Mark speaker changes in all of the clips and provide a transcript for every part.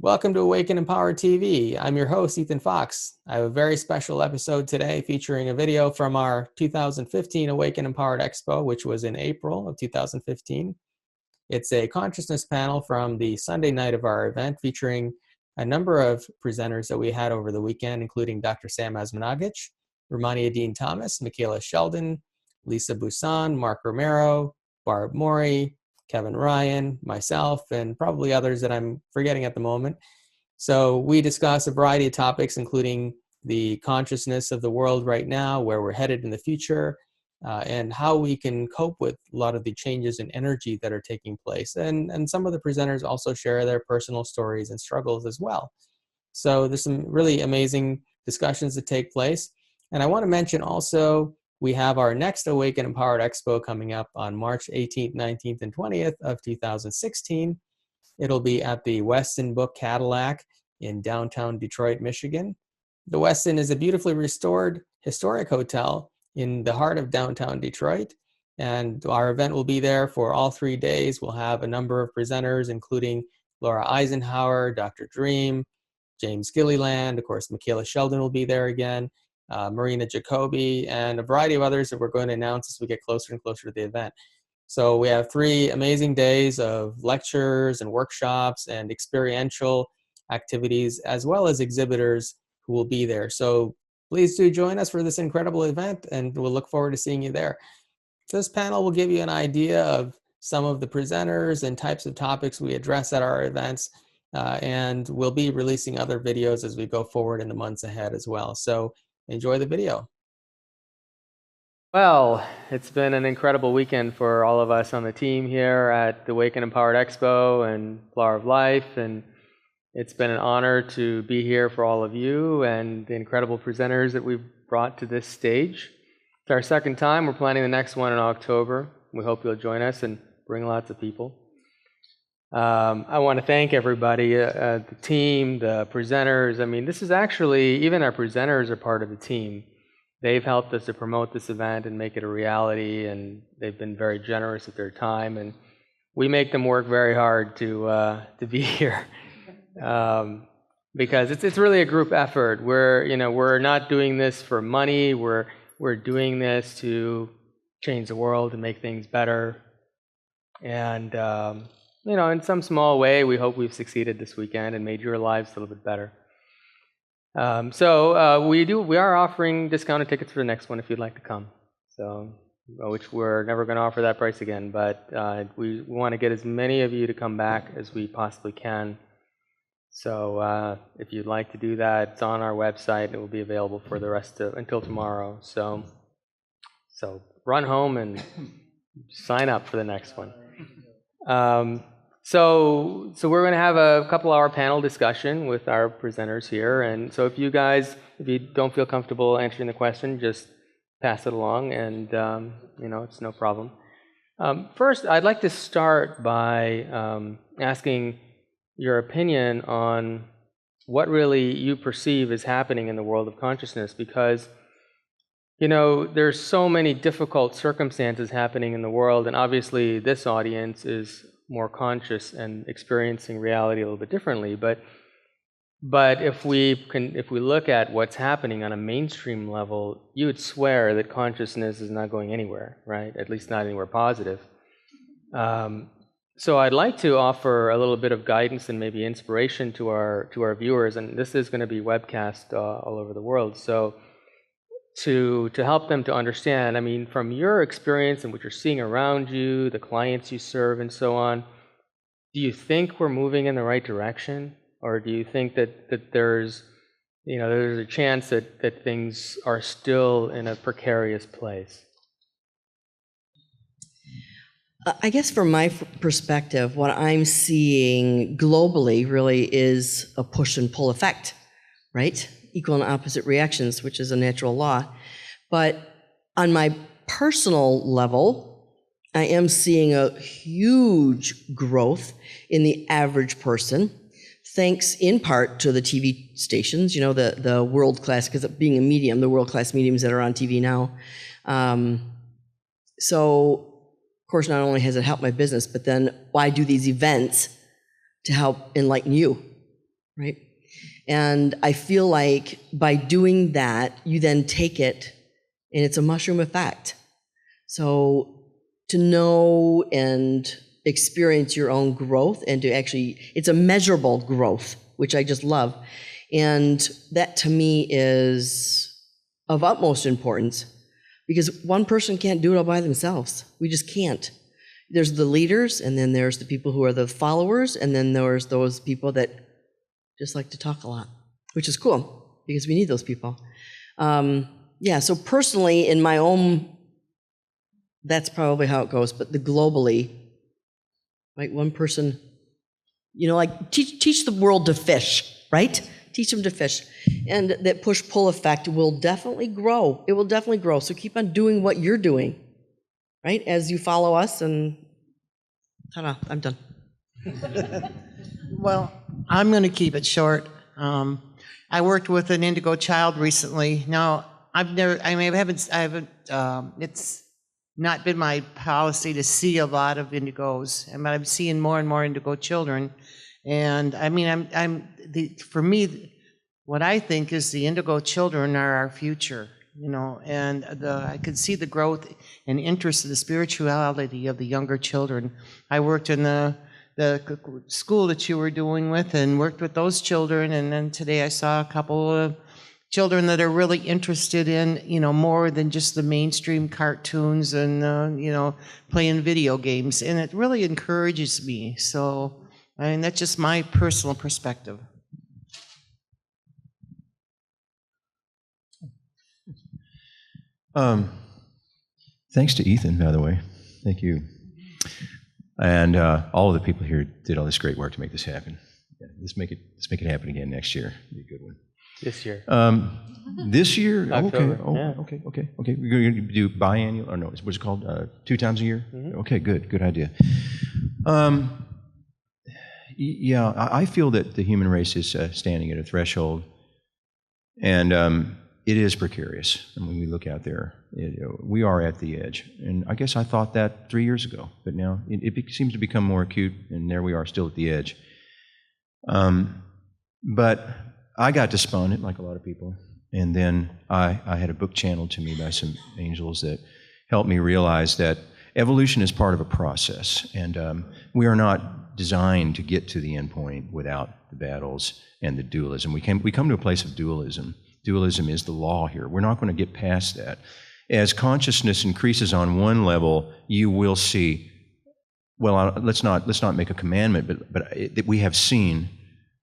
Speaker 1: Welcome to Awake And Empowered TV. I'm your host, Ethan Fox. I have a very special episode today featuring a video from our 2015 Awake And Empowered Expo, which was in April of 2015. It's a consciousness panel from the Sunday night of our event featuring a number of presenters that we had over the weekend, including Dr. Semir Osmanagich, Rehmannia Dean Thomas, Micheila Sheldan, Allen-Bousson, Mark Romero, Morey, Kevan Ryon, myself, and probably others that I'm forgetting at the moment. So we discuss a variety of topics, including the consciousness of the world right now, where we're headed in the future, and how we can cope with a lot of the changes in energy that are taking place. And some of the presenters also share their personal stories and struggles as well. So there's some really amazing discussions that take place. And I want to mention also, we have our next Awake and Empowered Expo coming up on March 18th, 19th, and 20th of 2016. It'll be at the Westin Book Cadillac in downtown Detroit, Michigan. The Westin is a beautifully restored historic hotel in the heart of downtown Detroit. And our event will be there for all 3 days. We'll have a number of presenters, including Laura Eisenhower, Dr. Dream, James Gilliland, of course, Micheila Sheldan will be there again, Marina Jacobi, and a variety of others that we're going to announce as we get closer and closer to the event. So we have 3 amazing days of lectures and workshops and experiential activities, as well as exhibitors who will be there. So please do join us for this incredible event, and we'll look forward to seeing you there. This panel will give you an idea of some of the presenters and types of topics we address at our events, and we'll be releasing other videos as we go forward in the months ahead as well. So enjoy the video.
Speaker 2: Well, it's been an incredible weekend for all of us on the team here at the Awake and Empowered Expo and Flower of Life, and it's been an honor to be here for all of you and the incredible presenters that we've brought to this stage. It's our second time. We're planning the next one in October. We hope you'll join us and bring lots of people. I want to thank everybody, the team, the presenters. I mean, this is actually, even our presenters are part of the team. They've helped us to promote this event and make it a reality, and they've been very generous with their time, and we make them work very hard to be here, because it's really a group effort. We're not doing this for money. We're doing this to change the world and make things better, and in some small way, we hope we've succeeded this weekend and made your lives a little bit better. We are offering discounted tickets for the next one if you'd like to come. So, which we're never going to offer that price again, but we want to get as many of you to come back as we possibly can. So if you'd like to do that, it's on our website. It will be available for the rest until tomorrow. So run home and sign up for the next one. So we're going to have a couple-hour panel discussion with our presenters here, and so if you don't feel comfortable answering the question, just pass it along, and it's no problem. First, I'd like to start by asking your opinion on what really you perceive is happening in the world of consciousness, because there's so many difficult circumstances happening in the world, and obviously this audience is more conscious and experiencing reality a little bit differently. But if we look at what's happening on a mainstream level, you would swear that consciousness is not going anywhere, right? At least not anywhere positive. So I'd like to offer a little bit of guidance and maybe inspiration to our viewers, and this is going to be webcast all over the world. So to help them to understand, I mean, from your experience and what you're seeing around you, the clients you serve and so on, do you think we're moving in the right direction? Or do you think that there's a chance that things are still in a precarious place?
Speaker 3: I guess from my perspective, what I'm seeing globally really is a push and pull effect, right? Equal and opposite reactions, which is a natural law. But on my personal level, I am seeing a huge growth in the average person, thanks in part to the TV stations, the world-class, because being a medium, the world-class mediums that are on TV now. So, of course, not only has it helped my business, but then why do these events to help enlighten you right? And I feel like by doing that, you then take it, and it's a mushroom effect. So to know and experience your own growth, and to actually, it's a measurable growth, which I just love. And that to me is of utmost importance, because one person can't do it all by themselves. We just can't. There's the leaders, and then there's the people who are the followers, and then there's those people that just like to talk a lot, which is cool, because we need those people. Yeah, so personally, in my own, that's probably how it goes, but the globally, right, one person, you know, like teach the world to fish, right? Teach them to fish. And that push-pull effect will definitely grow. It will definitely grow. So keep on doing what you're doing, right? As you follow us, and ta-da, I'm done.
Speaker 4: Well, I'm going to keep it short. I worked with an indigo child recently. Now, it's not been my policy to see a lot of indigos, but I'm seeing more and more indigo children. And I mean, for me, what I think is the indigo children are our future, you know, and I could see the growth and interest in the spirituality of the younger children. I worked in the school that you were doing with, and worked with those children, and then today I saw a couple of children that are really interested in, you know, more than just the mainstream cartoons and, you know, playing video games, and it really encourages me. So, I mean, that's just my personal perspective.
Speaker 5: Thanks to Ethann, by the way. Thank you. And all of the people here did all this great work to make this happen. Yeah, let's make it happen again next year. It'll be a good one.
Speaker 2: This year.
Speaker 5: This year?
Speaker 2: October,
Speaker 5: Okay.
Speaker 2: yeah.
Speaker 5: Okay. We're going to do biannual, or no, what's it called? 2 times a year?
Speaker 2: Mm-hmm.
Speaker 5: Okay, good idea. Yeah, I feel that the human race is standing at a threshold, and it is precarious. And when we look out there, we are at the edge. And I guess I thought that 3 years ago, but now it seems to become more acute, and there we are still at the edge. But I got despondent, like a lot of people, and then I had a book channeled to me by some angels that helped me realize that evolution is part of a process, and we are not designed to get to the end point without the battles and the dualism. We come to a place of dualism. Dualism is the law here. We're not going to get past that. As consciousness increases on one level, you will see. Well, let's not make a commandment, but we have seen.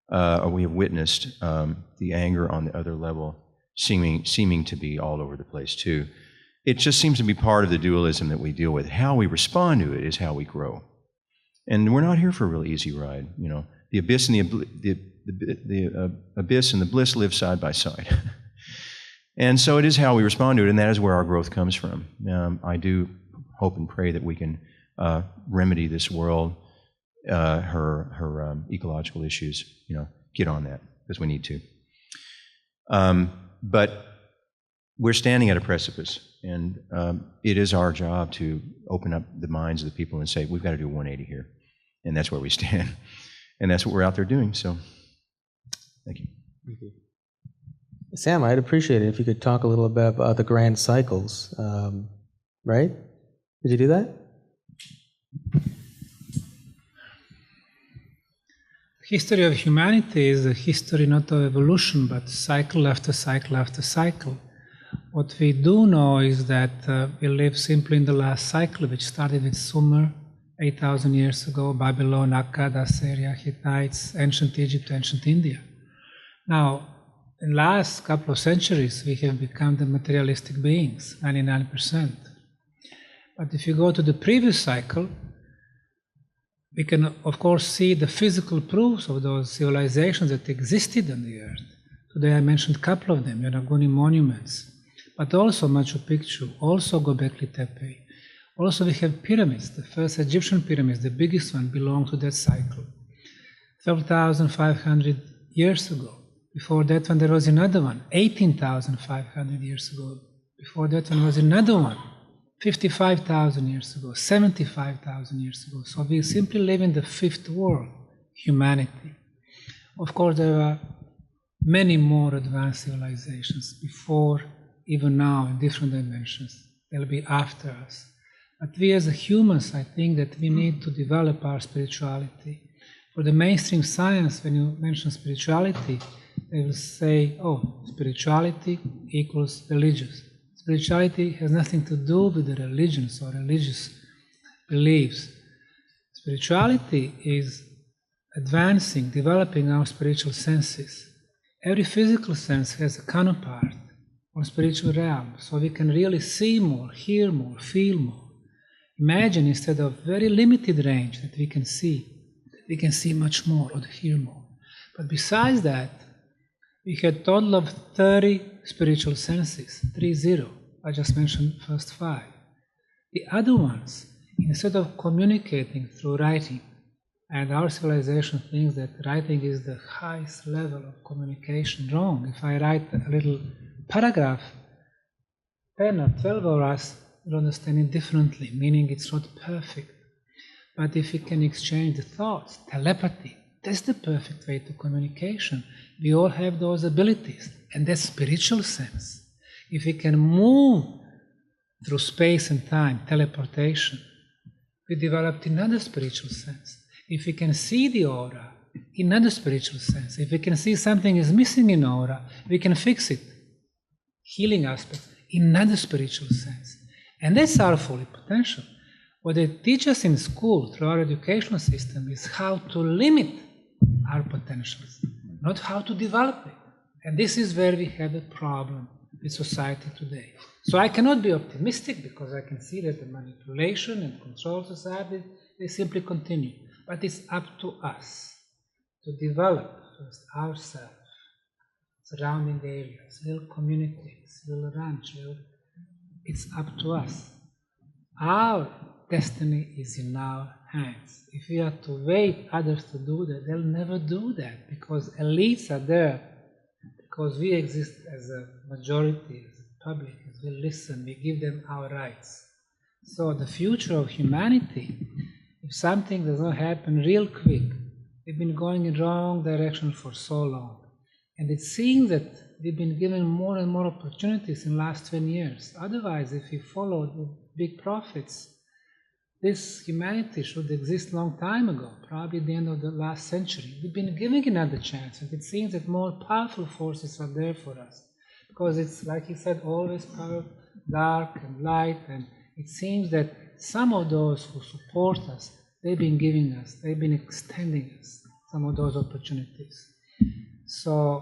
Speaker 5: Or we have witnessed the anger on the other level seeming to be all over the place too. It just seems to be part of the dualism that we deal with. How we respond to it is how we grow. And we're not here for a really easy ride. You know, the abyss and the abyss and the bliss live side by side. And so it is how we respond to it, and that is where our growth comes from. I do hope and pray that we can remedy this world. Her ecological issues, you know, get on that, because we need to. But we're standing at a precipice, and it is our job to open up the minds of the people and say, we've got to do 180 here, and that's where we stand. And that's what we're out there doing, so thank you.
Speaker 2: Thank you.
Speaker 1: Sam, I'd appreciate it if you could talk a little bit about the grand cycles, right? Did you do that?
Speaker 6: History of humanity is a history not of evolution, but cycle after cycle after cycle. What we do know is that we live simply in the last cycle, which started with Sumer 8,000 years ago, Babylon, Akkad, Assyria, Hittites, ancient Egypt, ancient India. Now, in the last couple of centuries, we have become the materialistic beings, 99%. But if you go to the previous cycle, we can, of course, see the physical proofs of those civilizations that existed on the earth. Today I mentioned a couple of them, Yonaguni monuments, but also Machu Picchu, also Göbekli Tepe. Also we have pyramids. The first Egyptian pyramids, the biggest one, belong to that cycle. 12,500 years ago. Before that one there was another one, 18,500 years ago. Before that one was another one. 55,000 years ago, 75,000 years ago. So we simply live in the fifth world, humanity. Of course, there are many more advanced civilizations before, even now, in different dimensions. They'll be after us. But we as humans, I think that we need to develop our spirituality. For the mainstream science, when you mention spirituality, they will say, oh, spirituality equals religious. Spirituality has nothing to do with the religions or religious beliefs. Spirituality is advancing, developing our spiritual senses. Every physical sense has a counterpart on spiritual realm, so we can really see more, hear more, feel more. Imagine instead of very limited range that we can see much more or hear more. But besides that, we had a total of 30 spiritual senses, 30. I just mentioned first 5. The other ones, instead of communicating through writing, and our civilization thinks that writing is the highest level of communication. Wrong. If I write a little paragraph, 10 or 12 of us will understand it differently, meaning it's not perfect. But if we can exchange the thoughts, telepathy, that's the perfect way to communication. We all have those abilities, and that's spiritual sense. If we can move through space and time, teleportation, we developed another spiritual sense. If we can see the aura, in another spiritual sense. If we can see something is missing in aura, we can fix it. Healing aspect, in another spiritual sense. And that's our full potential. What they teach us in school, through our educational system, is how to limit our potentials, not how to develop it. And this is where we have a problem with society today. So I cannot be optimistic because I can see that the manipulation and control society, they simply continue. But it's up to us to develop first ourselves, surrounding areas, little communities, little ranch, it's up to us. Our destiny is in our hands. If we are to wait others to do that, they'll never do that because elites are there, because we exist as a majority, as a public, as we listen, we give them our rights. So the future of humanity, if something does not happen real quick, we've been going in the wrong direction for so long. And it seems that we've been given more and more opportunities in the last 20 years. Otherwise, if we follow the big prophets, this humanity should exist a long time ago, probably at the end of the last century. We've been giving another chance, and it seems that more powerful forces are there for us. Because it's, like he said, always power, dark and light, and it seems that some of those who support us, they've been giving us, they've been extending us some of those opportunities. So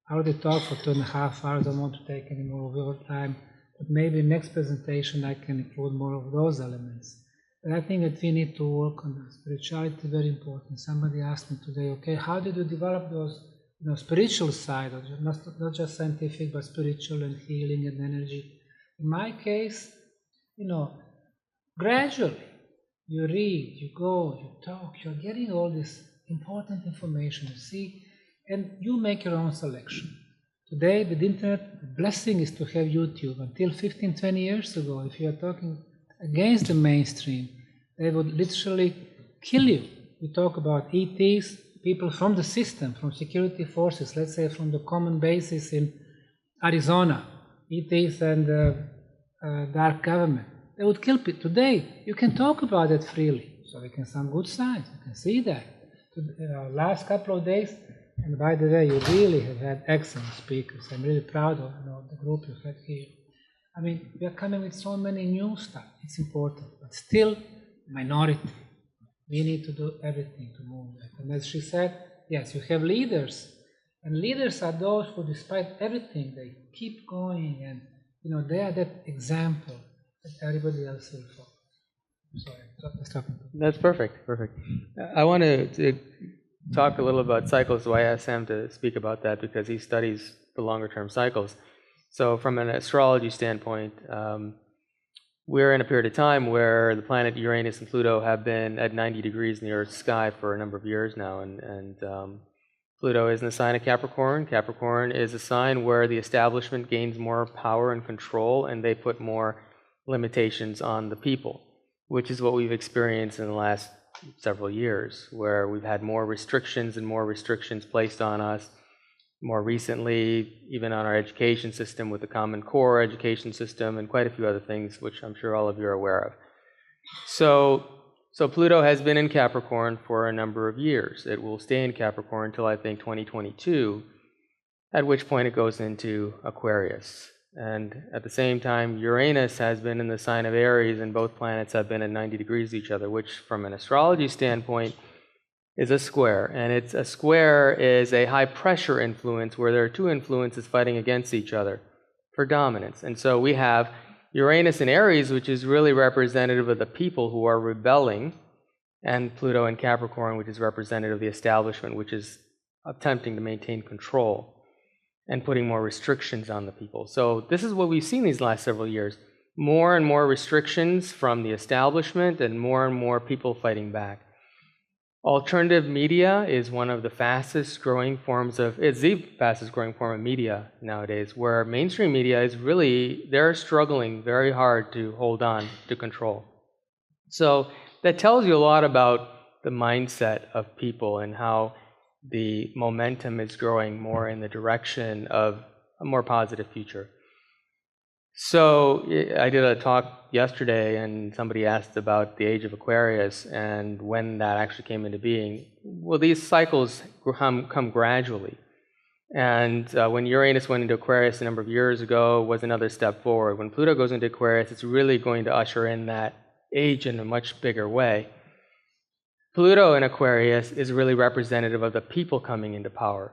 Speaker 6: I already talked for 2.5 hours, I don't want to take any more of your time, but maybe next presentation I can include more of those elements. But I think that we need to work on that. Spirituality is very important. Somebody asked me today, okay, how did you develop those spiritual side, or not just scientific, but spiritual and healing and energy? In my case, gradually, you read, you go, you talk, you're getting all this important information, you see, and you make your own selection. Today, with the internet, the blessing is to have YouTube. Until 15, 20 years ago, if you are talking against the mainstream, they would literally kill you. You talk about ETs, people from the system, from security forces, let's say from the common bases in Arizona, ETs and dark government. They would kill people. Today, you can talk about it freely. So we can some good signs. You can see that. Last couple of days, and by the way, you really have had excellent speakers. I'm really proud of the group you had here. I mean, we are coming with so many new stuff. It's important, but still minority. We need to do everything to move that. And as she said, yes, you have leaders. And leaders are those who, despite everything, they keep going and, they are that example that everybody else will follow. Sorry,
Speaker 2: That's perfect, perfect. I want to talk a little about cycles, so I asked Sam to speak about that because he studies the longer term cycles. So from an astrology standpoint, we're in a period of time where the planet Uranus and Pluto have been at 90 degrees in the Earth's sky for a number of years now, and Pluto is in the sign of Capricorn. Capricorn is a sign where the establishment gains more power and control, and they put more limitations on the people, which is what we've experienced in the last several years, where we've had more restrictions and more restrictions placed on us. More recently, even on our education system with the Common Core education system and quite a few other things, which I'm sure all of you are aware of. So Pluto has been in Capricorn for a number of years. It will stay in Capricorn until I think 2022, at which point it goes into Aquarius. And at the same time, Uranus has been in the sign of Aries, and both planets have been at 90 degrees to each other, which from an astrology standpoint is a square. And a square is a high pressure influence where there are two influences fighting against each other for dominance. And so we have Uranus in Aries, which is really representative of the people who are rebelling, and Pluto in Capricorn, which is representative of the establishment, which is attempting to maintain control and putting more restrictions on the people. So this is what we've seen these last several years. More and more restrictions from the establishment and more people fighting back. Alternative media is one of the fastest growing forms of, it's the fastest growing form of media nowadays, where mainstream media is really, they're struggling very hard to hold on to control. So that tells you a lot about the mindset of people and how the momentum is growing more in the direction of a more positive future. So I did a talk yesterday, and somebody asked about the age of Aquarius and when that actually came into being. Well, these cycles come gradually. And when Uranus went into Aquarius a number of years ago, was another step forward. When Pluto goes into Aquarius, it's really going to usher in that age in a much bigger way. Pluto in Aquarius is really representative of the people coming into power.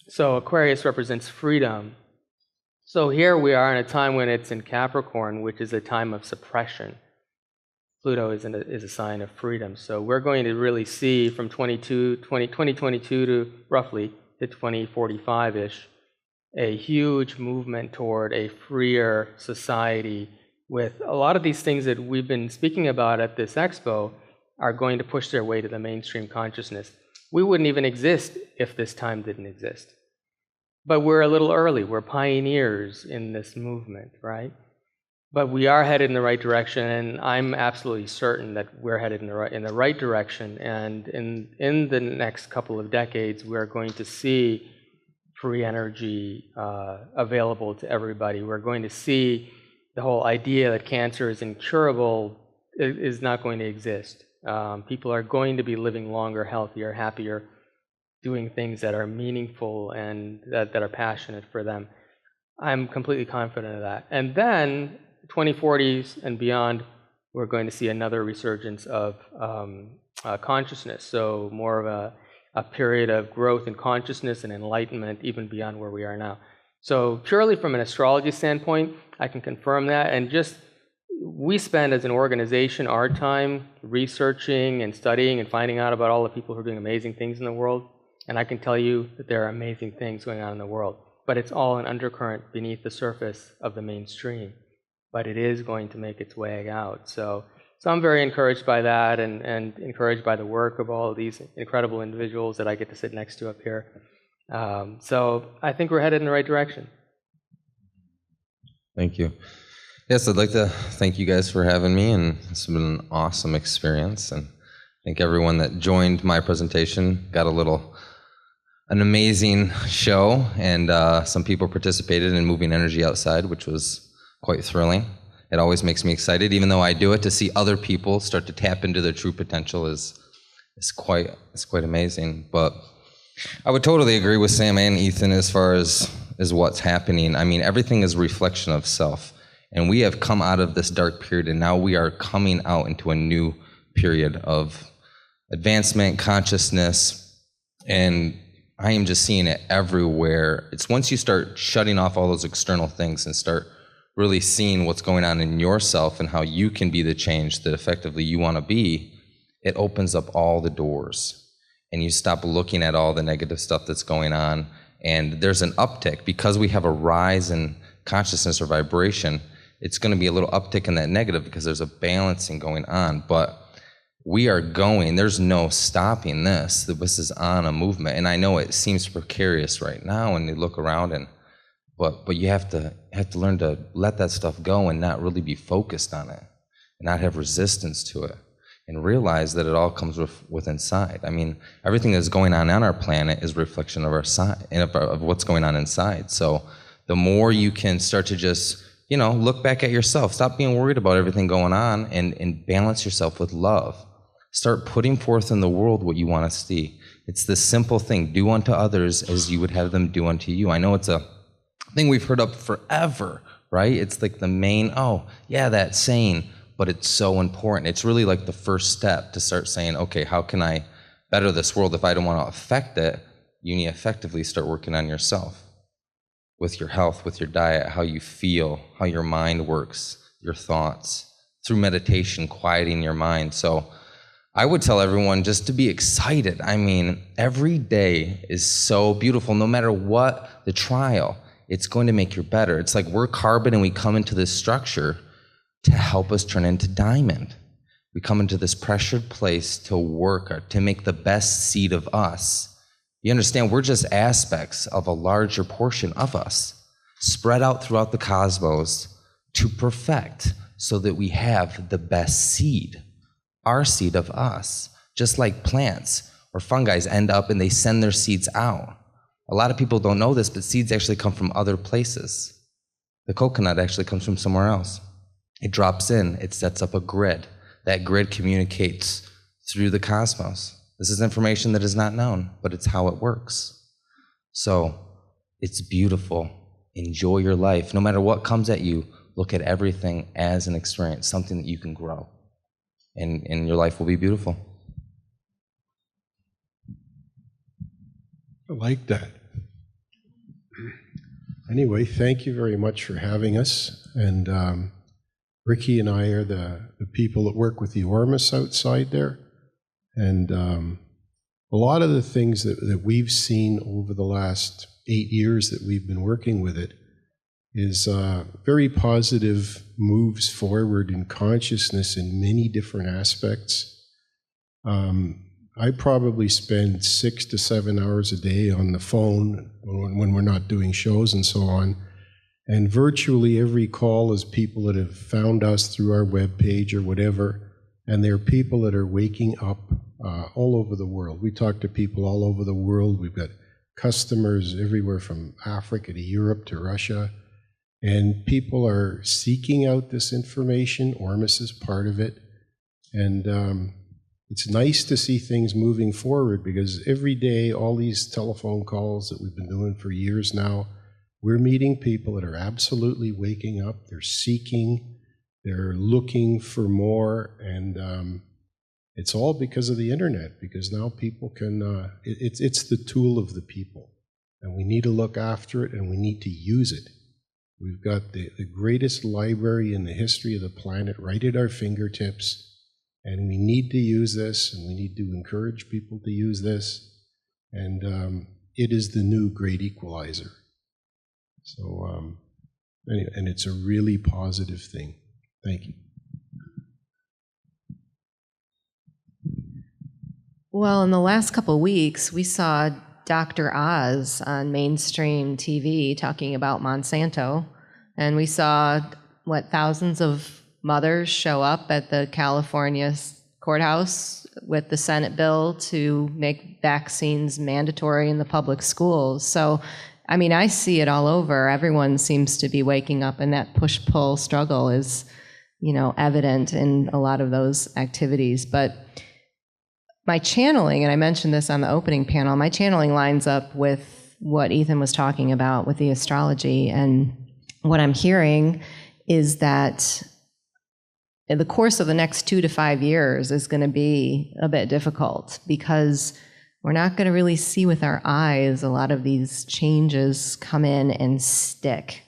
Speaker 2: So Aquarius represents freedom. So here we are in a time when it's in Capricorn, which is a time of suppression. Pluto is a sign of freedom. So we're going to really see from 2022 to roughly to 2045-ish, a huge movement toward a freer society with a lot of these things that we've been speaking about at this expo are going to push their way to the mainstream consciousness. We wouldn't even exist if this time didn't exist. But we're a little early. We're pioneers in this movement, right? But we are headed in the right direction, and I'm absolutely certain that we're headed in the right direction. And in the next couple of decades, we're going to see free energy available to everybody. We're going to see the whole idea that cancer is incurable is not going to exist. People are going to be living longer, healthier, happier, doing things that are meaningful and that are passionate for them. I'm completely confident of that. And then 2040s and beyond, we're going to see another resurgence of consciousness. So more of a period of growth in consciousness and enlightenment, even beyond where we are now. So purely from an astrology standpoint, I can confirm that. And just, we spend as an organization our time researching and studying and finding out about all the people who are doing amazing things in the world. And I can tell you that there are amazing things going on in the world. But it's all an undercurrent beneath the surface of the mainstream. But it is going to make its way out. So I'm very encouraged by that and encouraged by the work of all of these incredible individuals that I get to sit next to up here. So I think we're headed in the right direction.
Speaker 7: Thank you. Yes, I'd like to thank you guys for having me, and it's been an awesome experience. And I think everyone that joined my presentation got an amazing show, and some people participated in moving energy outside, which was quite thrilling. It always makes me excited, even though I do it, to see other people start to tap into their true potential is quite amazing. But I would totally agree with Sam and Ethan as far as what's happening. I mean, everything is a reflection of self. And we have come out of this dark period, and now we are coming out into a new period of advancement, consciousness, and I am just seeing it everywhere. It's once you start shutting off all those external things and start really seeing what's going on in yourself and how you can be the change that effectively you want to be, it opens up all the doors. And you stop looking at all the negative stuff that's going on. And there's an uptick. Because we have a rise in consciousness or vibration, it's going to be a little uptick in that negative because there's a balancing going on. But we are going, there's no stopping this. This is on a movement. And I know it seems precarious right now, and you look around, and but you have to learn to let that stuff go and not really be focused on it and not have resistance to it. and realize that it all comes with inside. I mean, everything that's going on our planet is a reflection of our side, of what's going on inside. So the more you can start to just, look back at yourself, stop being worried about everything going on, and balance yourself with love. Start putting forth in the world what you want to see. It's the simple thing, do unto others as you would have them do unto you. I know it's a thing we've heard of forever, right? It's like the main, that saying, but it's so important. It's really like the first step to start saying, okay, how can I better this world? If I don't want to affect it, you need to effectively start working on yourself with your health, with your diet, how you feel, how your mind works, your thoughts, through meditation, quieting your mind. So I would tell everyone just to be excited. I mean, every day is so beautiful. No matter what the trial, it's going to make you better. It's like we're carbon and we come into this structure to help us turn into diamond. We come into this pressured place to work or to make the best seed of us. You understand, we're just aspects of a larger portion of us, spread out throughout the cosmos to perfect so that we have the best seed, our seed of us. Just like plants or fungi end up and they send their seeds out. A lot of people don't know this, but seeds actually come from other places. The coconut actually comes from somewhere else. It drops in, it sets up a grid. That grid communicates through the cosmos. This is information that is not known, but it's how it works. So it's beautiful. Enjoy your life. No matter what comes at you, look at everything as an experience, something that you can grow. And your life will be beautiful.
Speaker 8: I like that. Anyway, thank you very much for having us. And Ricky and I are the people that work with the Ormus outside there. And a lot of the things that we've seen over the last 8 years that we've been working with it is very positive moves forward in consciousness in many different aspects. I probably spend 6 to 7 hours a day on the phone when we're not doing shows and so on. And virtually every call is people that have found us through our webpage or whatever. And there are people that are waking up all over the world. We talk to people all over the world. We've got customers everywhere from Africa to Europe to Russia. And people are seeking out this information. Ormus is part of it. And it's nice to see things moving forward because every day, all these telephone calls that we've been doing for years now, we're meeting people that are absolutely waking up. They're seeking, they're looking for more, and it's all because of the internet, because now people can, it's the tool of the people, and we need to look after it, and we need to use it. We've got the greatest library in the history of the planet right at our fingertips, and we need to use this, and we need to encourage people to use this, and it is the new great equalizer. So, anyway, and it's a really positive thing. Thank you.
Speaker 9: Well, in the last couple of weeks, we saw Dr. Oz on mainstream TV talking about Monsanto, and we saw, thousands of mothers show up at the California courthouse with the Senate bill to make vaccines mandatory in the public schools. So, I mean, I see it all over. Everyone seems to be waking up, and that push-pull struggle is, evident in a lot of those activities. But my channeling, and I mentioned this on the opening panel, my channeling lines up with what Ethann was talking about with the astrology. And what I'm hearing is that in the course of the next 2 to 5 years is going to be a bit difficult because we're not going to really see with our eyes a lot of these changes come in and stick,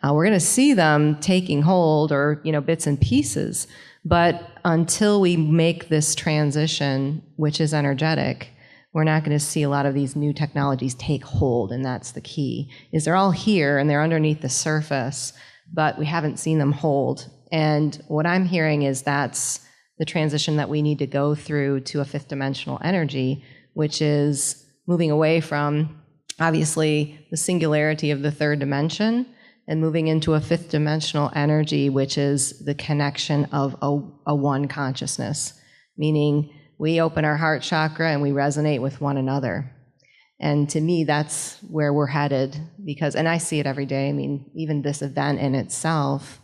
Speaker 9: We're going to see them taking hold or, bits and pieces. But until we make this transition, which is energetic, we're not going to see a lot of these new technologies take hold, and that's the key, is they're all here and they're underneath the surface, but we haven't seen them hold. And what I'm hearing is that's the transition that we need to go through to a fifth dimensional energy, which is moving away from, obviously, the singularity of the third dimension and moving into a fifth dimensional energy, which is the connection of a one consciousness, meaning we open our heart chakra and we resonate with one another. And to me, that's where we're headed, and I see it every day. I mean, even this event in itself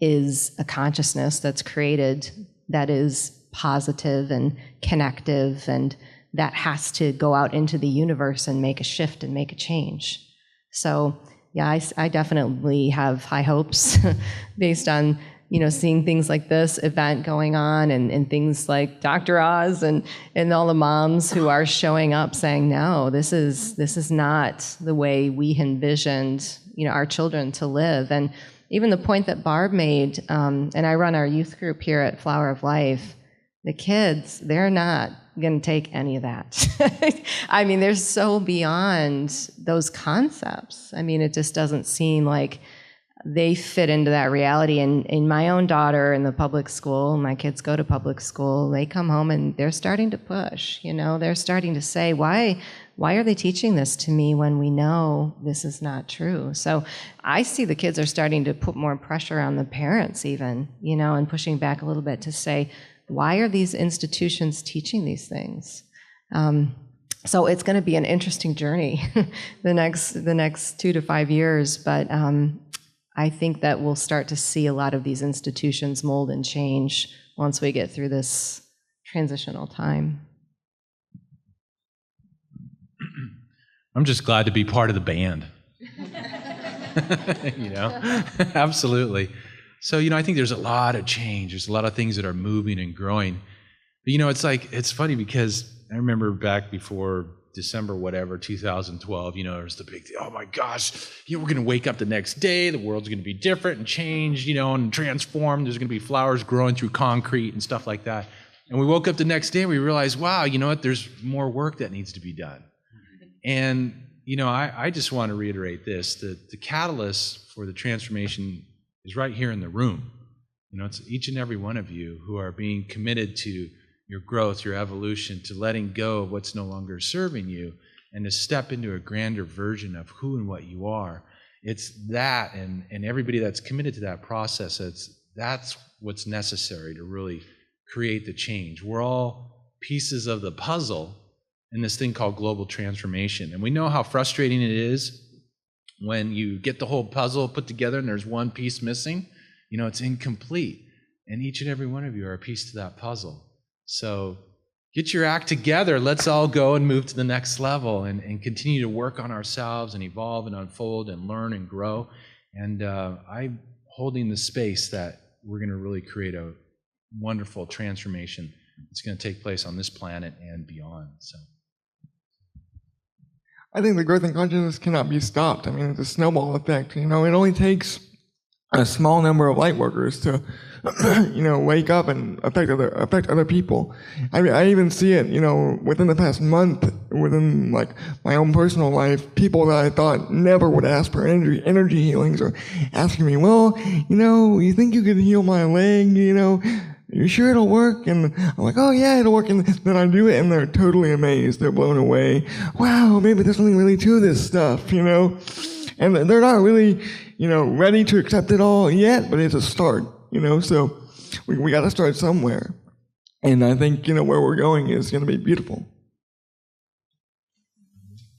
Speaker 9: is a consciousness that's created that is positive and connective, and that has to go out into the universe and make a shift and make a change. So yeah, I definitely have high hopes based on, seeing things like this event going on, and things like Dr. Oz and all the moms who are showing up saying, no, this is not the way we envisioned, our children to live. And even the point that Barb made, and I run our youth group here at Flower of Life, the kids, they're not going to take any of that. I mean, they're so beyond those concepts. I mean, it just doesn't seem like they fit into that reality. And in my own daughter in the public school, my kids go to public school, they come home and they're starting to push, they're starting to say, why are they teaching this to me when we know this is not true? So I see the kids are starting to put more pressure on the parents even, and pushing back a little bit to say, why are these institutions teaching these things? So it's going to be an interesting journey the next 2 to 5 years, but I think that we'll start to see a lot of these institutions mold and change once we get through this transitional time.
Speaker 10: I'm just glad to be part of the band. Absolutely. So, I think there's a lot of change. There's a lot of things that are moving and growing. But, it's funny because I remember back before December, 2012, there was the big thing. Oh my gosh, we're going to wake up the next day. The world's going to be different and change, and transform. There's going to be flowers growing through concrete and stuff like that. And we woke up the next day and we realized, wow, there's more work that needs to be done. And, I just want to reiterate this, that the catalyst for the transformation is right here in the room. It's each and every one of you who are being committed to your growth, your evolution, to letting go of what's no longer serving you, and to step into a grander version of who and what you are. It's that, and everybody that's committed to that process, that's what's necessary to really create the change. We're all pieces of the puzzle in this thing called global transformation. And we know how frustrating it is when you get the whole puzzle put together and there's one piece missing. It's incomplete. And each and every one of you are a piece to that puzzle. So get your act together. Let's all go and move to the next level and continue to work on ourselves and evolve and unfold and learn and grow. And I'm holding the space that we're going to really create a wonderful transformation that's going to take place on this planet and beyond. So
Speaker 11: I think the growth in consciousness cannot be stopped. I mean, it's a snowball effect. It only takes a small number of light workers to, wake up and affect other people. I even see it, within the past month, within like my own personal life, people that I thought never would ask for energy healings are asking me, well, you think you could heal my leg, you sure it'll work? And I'm like, oh yeah, it'll work. And then I do it and they're totally amazed. They're blown away. Wow, maybe there's something really to this stuff, And they're not really, ready to accept it all yet, but it's a start, So we got to start somewhere. And I think, where we're going is going to be beautiful.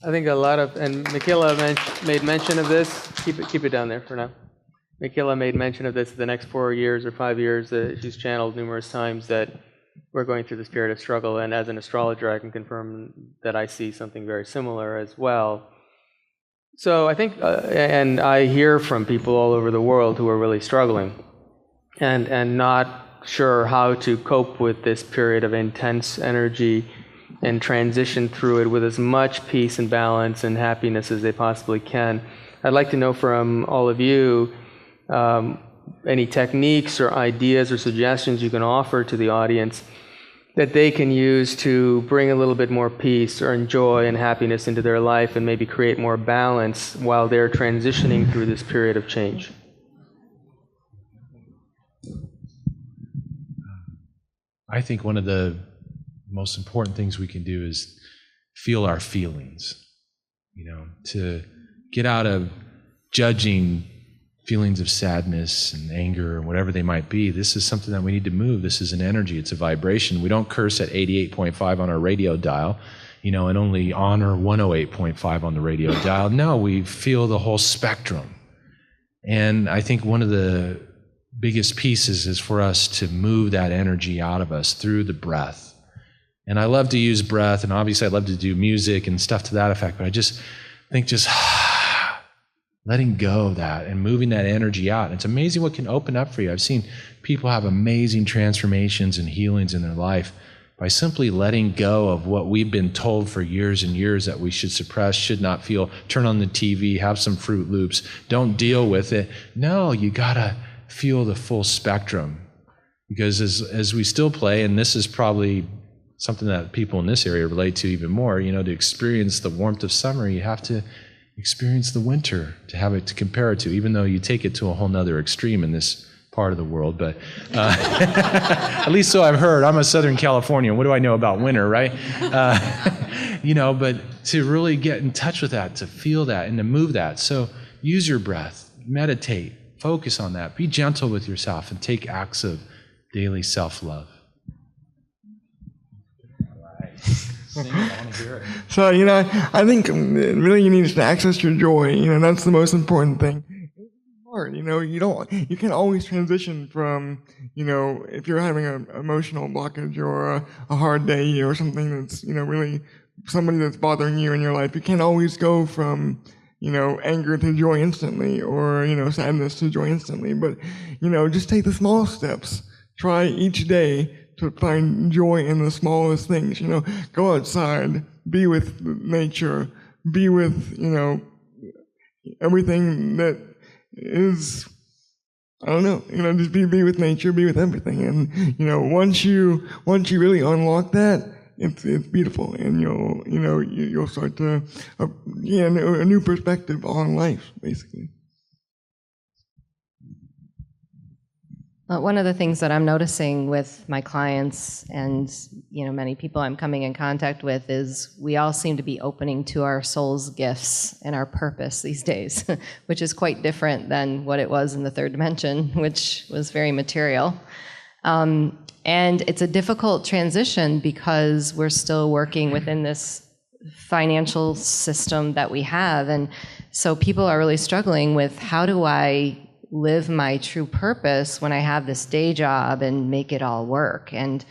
Speaker 2: I think and Micheila made mention of this. Keep it down there for now. Micheila made mention of this the next 4 years or 5 years. She's channeled numerous times that we're going through this period of struggle. And as an astrologer, I can confirm that I see something very similar as well. So I think, and I hear from people all over the world who are really struggling and not sure how to cope with this period of intense energy and transition through it with as much peace and balance and happiness as they possibly can. I'd like to know from all of you any techniques or ideas or suggestions you can offer to the audience that they can use to bring a little bit more peace or joy and happiness into their life and maybe create more balance while they're transitioning through this period of change.
Speaker 10: I think one of the most important things we can do is feel our feelings, to get out of judging feelings of sadness and anger and whatever they might be. This is something that we need to move. This is an energy. It's a vibration. We don't curse at 88.5 on our radio dial, and only honor 108.5 on the radio dial. No, we feel the whole spectrum. And I think one of the biggest pieces is for us to move that energy out of us through the breath. And I love to use breath, and obviously I love to do music and stuff to that effect, but I just think letting go of that and moving that energy out. And it's amazing what can open up for you. I've seen people have amazing transformations and healings in their life by simply letting go of what we've been told for years and years that we should suppress, should not feel, turn on the TV, have some Fruit Loops, don't deal with it. No, you gotta feel the full spectrum. Because as we still play, and this is probably something that people in this area relate to even more, to experience the warmth of summer, you have to experience the winter to have it to compare it to, even though you take it to a whole nother extreme in this part of the world. But at least so I've heard. I'm a Southern Californian. What do I know about winter, right? But to really get in touch with that, to feel that, and to move that. So use your breath, meditate, focus on that, be gentle with yourself, and take acts of daily self-love.
Speaker 11: So, I think really you need to access your joy. That's the most important thing. It's hard, you can't always transition from, if you're having an emotional blockage or a hard day or something that's, really somebody that's bothering you in your life, you can't always go from, anger to joy instantly or, sadness to joy instantly. But, just take the small steps. Try each day to find joy in the smallest things. Go outside, be with nature, be with, everything that is, just be with nature, be with everything. And, once you really unlock that, it's beautiful, and you'll start to, a new perspective on life, basically.
Speaker 9: One of the things that I'm noticing with my clients and many people I'm coming in contact with is we all seem to be opening to our soul's gifts and our purpose these days, which is quite different than what it was in the third dimension, which was very material. And it's a difficult transition because we're still working within this financial system that we have. And so people are really struggling with, how do I live my true purpose when I have this day job and make it all work? And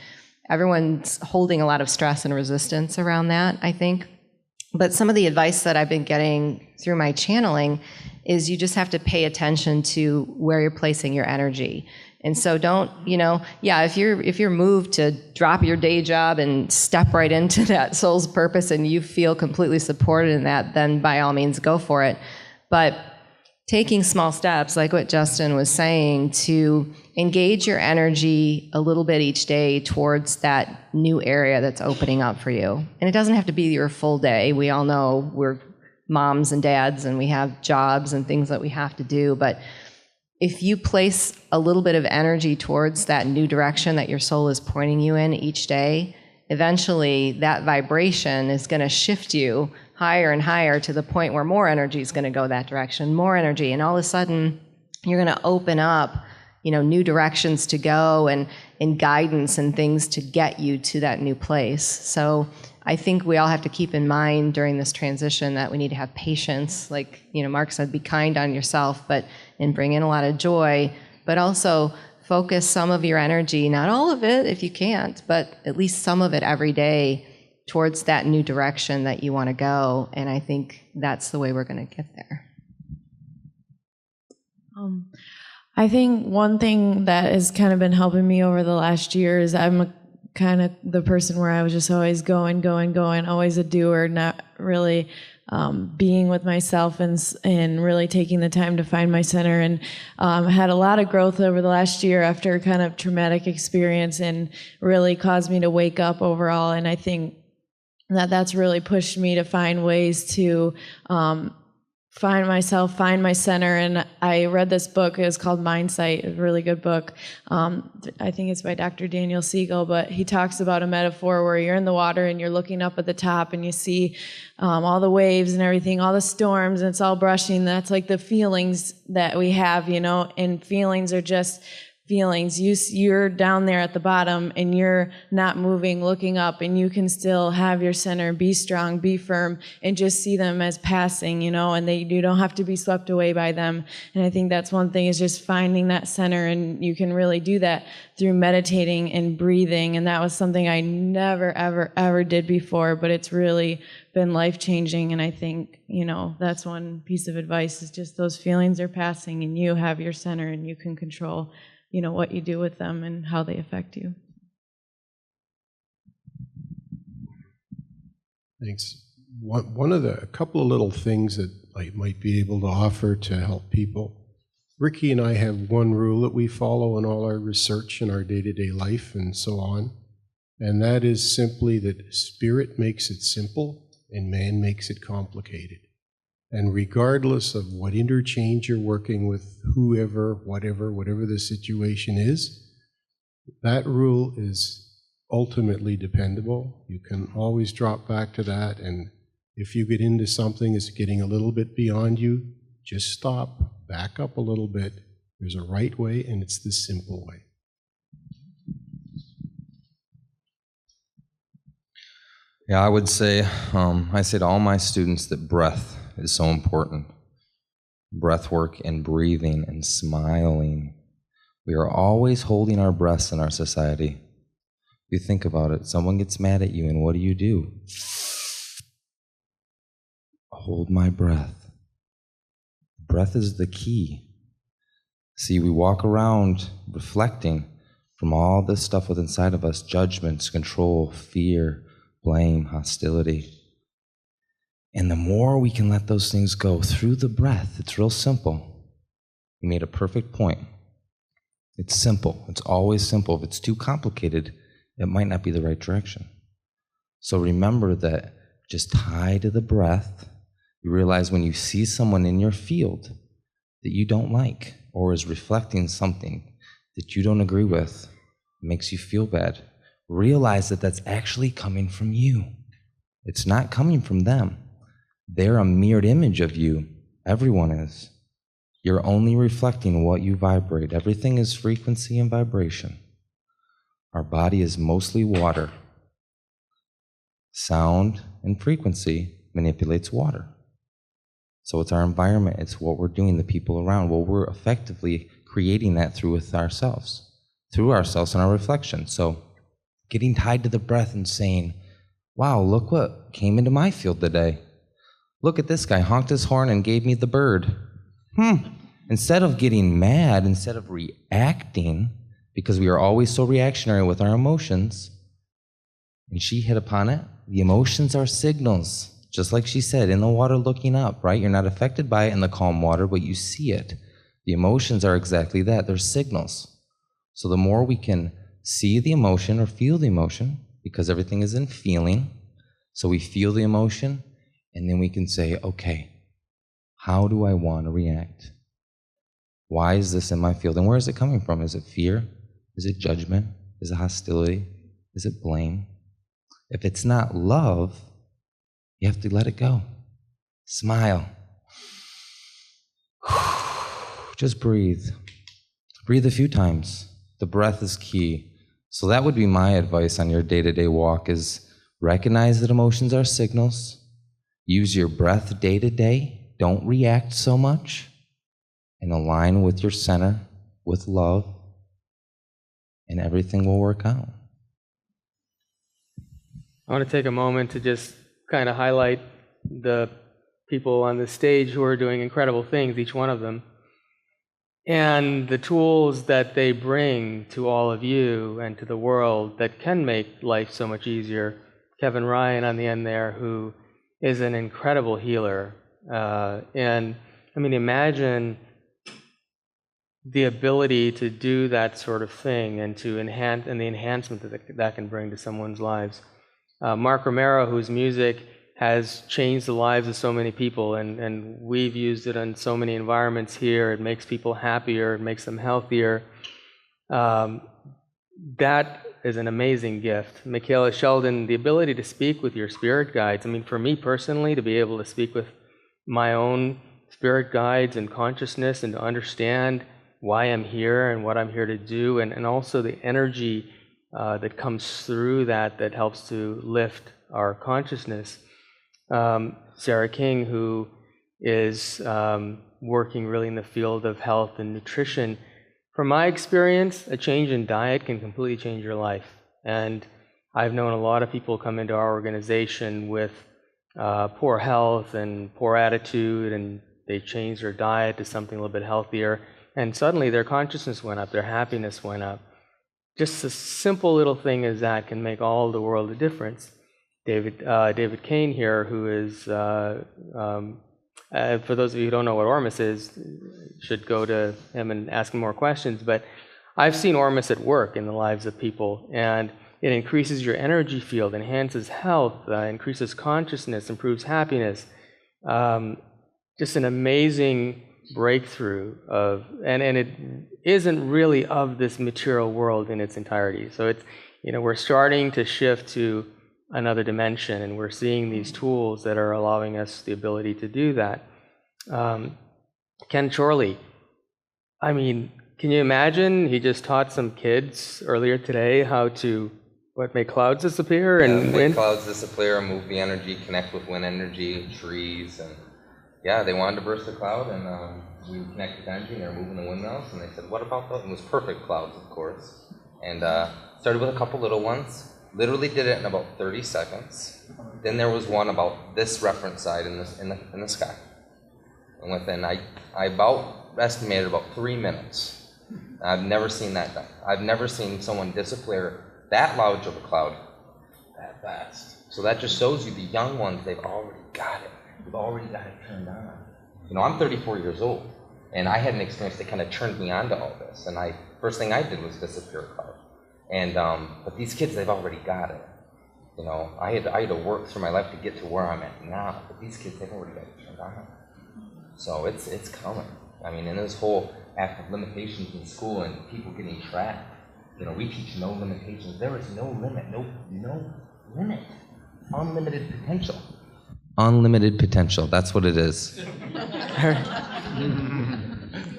Speaker 9: everyone's holding a lot of stress and resistance around that, I think. But some of the advice that I've been getting through my channeling is you just have to pay attention to where you're placing your energy. And so don't, if you're moved to drop your day job and step right into that soul's purpose and you feel completely supported in that, then by all means go for it. But taking small steps, like what Justin was saying, to engage your energy a little bit each day towards that new area that's opening up for you. And it doesn't have to be your full day. We all know we're moms and dads and we have jobs and things that we have to do. But if you place a little bit of energy towards that new direction that your soul is pointing you in each day, eventually that vibration is going to shift you higher and higher to the point where more energy is going to go that direction, more energy. And all of a sudden, you're going to open up, new directions to go and guidance and things to get you to that new place. So I think we all have to keep in mind during this transition that we need to have patience. Like, Mark said, be kind on yourself, and bring in a lot of joy, but also focus some of your energy, not all of it if you can't, but at least some of it every day towards that new direction that you want to go. And I think that's the way we're going to get there.
Speaker 12: I think one thing that has kind of been helping me over the last year is I'm kind of the person where I was just always going, always a doer, not really being with myself and really taking the time to find my center. And had a lot of growth over the last year after kind of traumatic experience, and really caused me to wake up overall. And I think that's really pushed me to find ways to find myself, find my center. And I read this book. It was called Mindsight, a really good book. I think it's by Dr. Daniel Siegel, but he talks about a metaphor where you're in the water and you're looking up at the top and you see all the waves and everything, all the storms, and it's all brushing. That's like the feelings that we have, you know, and feelings are just feelings. You're down there at the bottom and you're not moving, looking up, and you can still have your center, be strong, be firm, and just see them as passing, you know, and you don't have to be swept away by them. And I think that's one thing, is just finding that center, and you can really do that through meditating and breathing. And that was something I never, ever, ever did before, but it's really been life-changing. And I think, you know, that's one piece of advice, is just those feelings are passing and you have your center and you can control, you know, what you do with them and how they affect you.
Speaker 8: Thanks. A couple of little things that I might be able to offer to help people. Ricky and I have one rule that we follow in all our research and our day-to-day life and so on, and that is simply that spirit makes it simple and man makes it complicated. And regardless of what interchange you're working with, whoever, whatever the situation is, that rule is ultimately dependable. You can always drop back to that, and if you get into something that's getting a little bit beyond you, just stop, back up a little bit. There's a right way, and it's the simple way.
Speaker 7: Yeah, I would say, I say to all my students that breath is so important. Breath work and breathing and smiling. We are always holding our breaths in our society. If you think about it, someone gets mad at you, and what do? Hold my breath. Breath is the key. See, we walk around reflecting from all this stuff within inside of us: judgments, control, fear, blame, hostility. And the more we can let those things go through the breath, it's real simple. You made a perfect point. It's simple. It's always simple. If it's too complicated, it might not be the right direction. So remember that just tie to the breath. You realize when you see someone in your field that you don't like, or is reflecting something that you don't agree with, it makes you feel bad, realize that that's actually coming from you. It's not coming from them. They're a mirrored image of you. Everyone is. You're only reflecting what you vibrate. Everything is frequency and vibration. Our body is mostly water. Sound and frequency manipulates water. So it's our environment. It's what we're doing, the people around. Well, we're effectively creating that through ourselves and our reflection. So getting tied to the breath and saying, wow, look what came into my field today. Look at this guy, honked his horn and gave me the bird. Instead of getting mad, instead of reacting, because we are always so reactionary with our emotions, and she hit upon it, the emotions are signals, just like she said, in the water looking up, right? You're not affected by it in the calm water, but you see it. The emotions are exactly that, they're signals. So the more we can see the emotion or feel the emotion, because everything is in feeling, so we feel the emotion, and then we can say, okay, how do I want to react? Why is this in my field? And where is it coming from? Is it fear? Is it judgment? Is it hostility? Is it blame? If it's not love, you have to let it go. Smile. Just breathe. Breathe a few times. The breath is key. So that would be my advice on your day-to-day walk, is recognize that emotions are signals. Use your breath day to day. Don't react so much. And align with your center, with love, and everything will work out.
Speaker 2: I want to take a moment to just kind of highlight the people on the stage who are doing incredible things, each one of them, and the tools that they bring to all of you and to the world that can make life so much easier. Kevan Ryon on the end there, who is an incredible healer. And I mean, imagine the ability to do that sort of thing and to enhance, and the enhancement that can bring to someone's lives. Mark Romero, whose music has changed the lives of so many people, and we've used it in so many environments here. It makes people happier, it makes them healthier. That is an amazing gift. Micheila Sheldan, the ability to speak with your spirit guides. I mean, for me personally, to be able to speak with my own spirit guides and consciousness and to understand why I'm here and what I'm here to do, and also the energy that comes through that helps to lift our consciousness. Sarah King, who is working really in the field of health and nutrition. From my experience, a change in diet can completely change your life. And I've known a lot of people come into our organization with poor health and poor attitude, and they changed their diet to something a little bit healthier, and suddenly their consciousness went up, their happiness went up. Just a simple little thing as that can make all the world a difference. David Kane here, who is, for those of you who don't know what Ormus is, should go to him and ask him more questions, but I've seen Ormus at work in the lives of people, and it increases your energy field, enhances health, increases consciousness, improves happiness. Just an amazing breakthrough of, and it isn't really of this material world in its entirety. So it's, we're starting to shift to another dimension, and we're seeing these tools that are allowing us the ability to do that. Ken Chorley, I mean, can you imagine? He just taught some kids earlier today how to, make clouds disappear and
Speaker 7: make clouds disappear, move the energy, connect with wind energy, trees, and yeah, they wanted to burst a cloud, and we connected energy, and they were moving the windmills, and they said, what about those? It was perfect clouds, of course, and started with a couple little ones. Literally did it in about 30 seconds. Then there was one about this reference side in the sky. And within, I about estimated about 3 minutes. I've never seen that done. I've never seen someone disappear that large of a cloud that fast. So that just shows you the young ones, they've already got it. They've already got it turned on. I'm 34 years old, and I had an experience that kind of turned me on to all this. And first thing I did was disappear a cloud. And but these kids, they've already got it. I had to work through my life to get to where I'm at now. But these kids, they've already got it turned on. So it's coming. I mean, and this whole act of limitations in school and people getting trapped. We teach no limitations. There is no limit. No limit. Unlimited potential. Unlimited potential. That's what it is.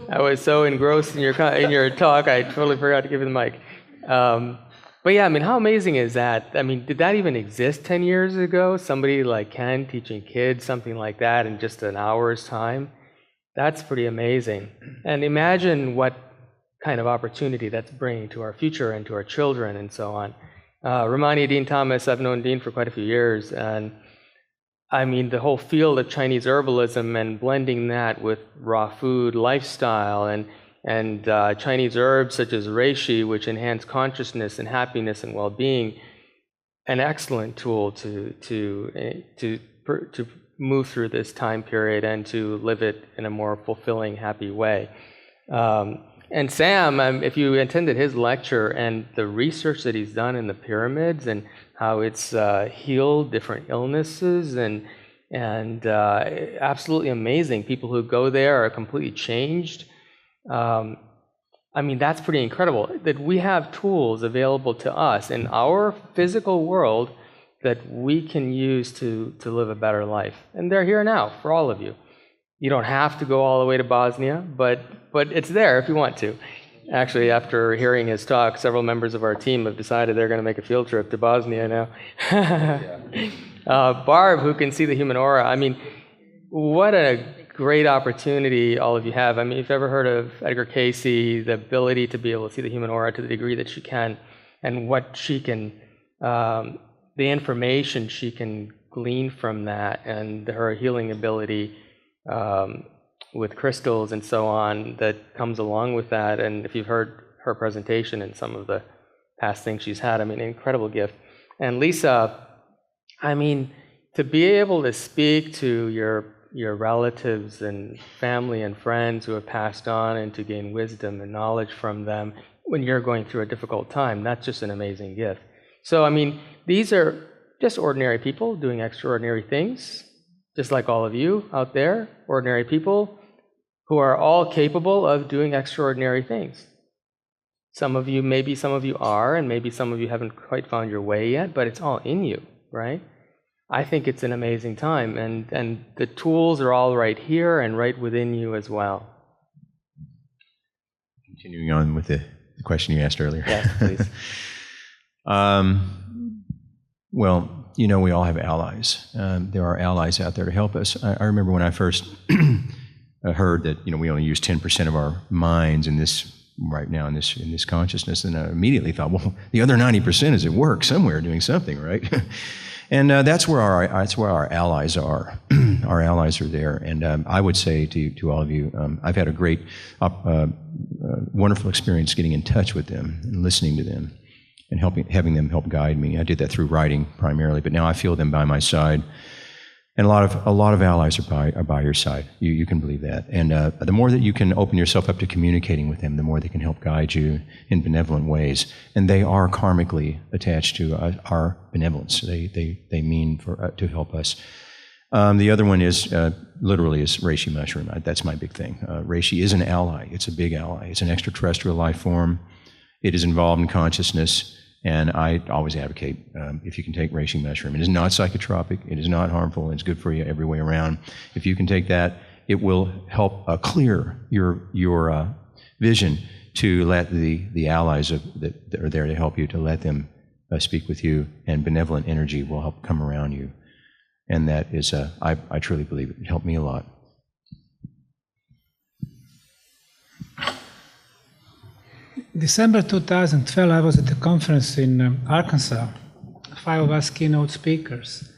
Speaker 2: I was so engrossed in your talk, I totally forgot to give you the mic. But yeah, I mean, how amazing is that? I mean, did that even exist 10 years ago? Somebody like Ken teaching kids something like that in just an hour's time? That's pretty amazing. And imagine what kind of opportunity that's bringing to our future and to our children and so on. Rehmannia Dean Thomas, I've known Dean for quite a few years, and I mean, the whole field of Chinese herbalism and blending that with raw food lifestyle and Chinese herbs such as reishi, which enhance consciousness and happiness and well-being, an excellent tool to move through this time period and to live it in a more fulfilling, happy way. And Sam, if you attended his lecture and the research that he's done in the pyramids and how it's healed different illnesses and absolutely amazing. People who go there are completely changed. I mean, that's pretty incredible that we have tools available to us in our physical world that we can use to live a better life. And they're here now for all of you. You don't have to go all the way to Bosnia, but it's there if you want to. Actually, after hearing his talk, several members of our team have decided they're going to make a field trip to Bosnia now. Barb, who can see the human aura, I mean, what a great opportunity all of you have. I mean, if you've ever heard of Edgar Cayce, the ability to be able to see the human aura to the degree that she can, and what she can, the information she can glean from that, and her healing ability with crystals and so on that comes along with that. And if you've heard her presentation and some of the past things she's had, I mean, incredible gift. And Lisa, I mean, to be able to speak to your relatives and family and friends who have passed on and to gain wisdom and knowledge from them when you're going through a difficult time, that's just an amazing gift. So, I mean, these are just ordinary people doing extraordinary things, just like all of you out there, ordinary people who are all capable of doing extraordinary things. Some of you are, and maybe some of you haven't quite found your way yet, but it's all in you, right? I think it's an amazing time, and the tools are all right here and right within you as well.
Speaker 5: Continuing on with the question you asked earlier.
Speaker 2: Yes, please.
Speaker 5: Well, you know, we all have allies. There are allies out there to help us. I remember when I first heard that, you know, we only use 10% of our minds in this right now in this consciousness, and I immediately thought, well, the other 90% is at work somewhere doing something, right? And that's where our allies are. Our allies are there, and I would say to all of you, I've had a great, wonderful experience getting in touch with them and listening to them and having them help guide me. I did that through writing primarily, but now I feel them by my side, and a lot of allies are by your side. You can believe that, and the more that you can open yourself up to communicating with them, the more they can help guide you in benevolent ways. And they are karmically attached to our benevolence. They mean to help us. The other one is literally is reishi mushroom. That's my big thing. Reishi is an ally. It's a big ally. It's an extraterrestrial life form. It is involved in consciousness. And I always advocate if you can take reishi mushroom. It is not psychotropic. It is not harmful. It's good for you every way around. If you can take that, it will help clear your vision to let the allies that are there to help you, to let them speak with you, and benevolent energy will help come around you. And that is, I truly believe it helped me a lot.
Speaker 6: December 2012, I was at a conference in Arkansas, 5 of us keynote speakers,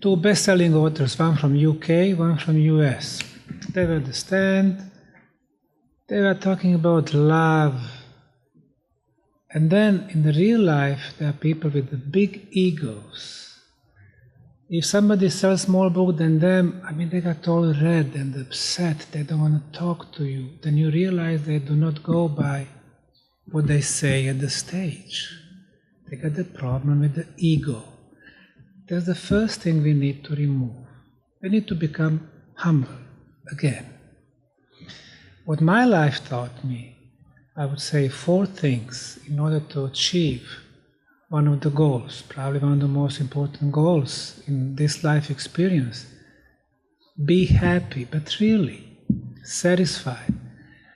Speaker 6: 2 best-selling authors, one from UK, one from US. They were at the stand, they were talking about love. And then in the real life, there are people with the big egos. If somebody sells more book than them, I mean, they got all red and upset, they don't want to talk to you. Then you realize they do not go by what they say at the stage. They got the problem with the ego. That's the first thing we need to remove. We need to become humble again. What my life taught me, I would say 4 things in order to achieve one of the goals, probably one of the most important goals in this life experience. Be happy, but really satisfied.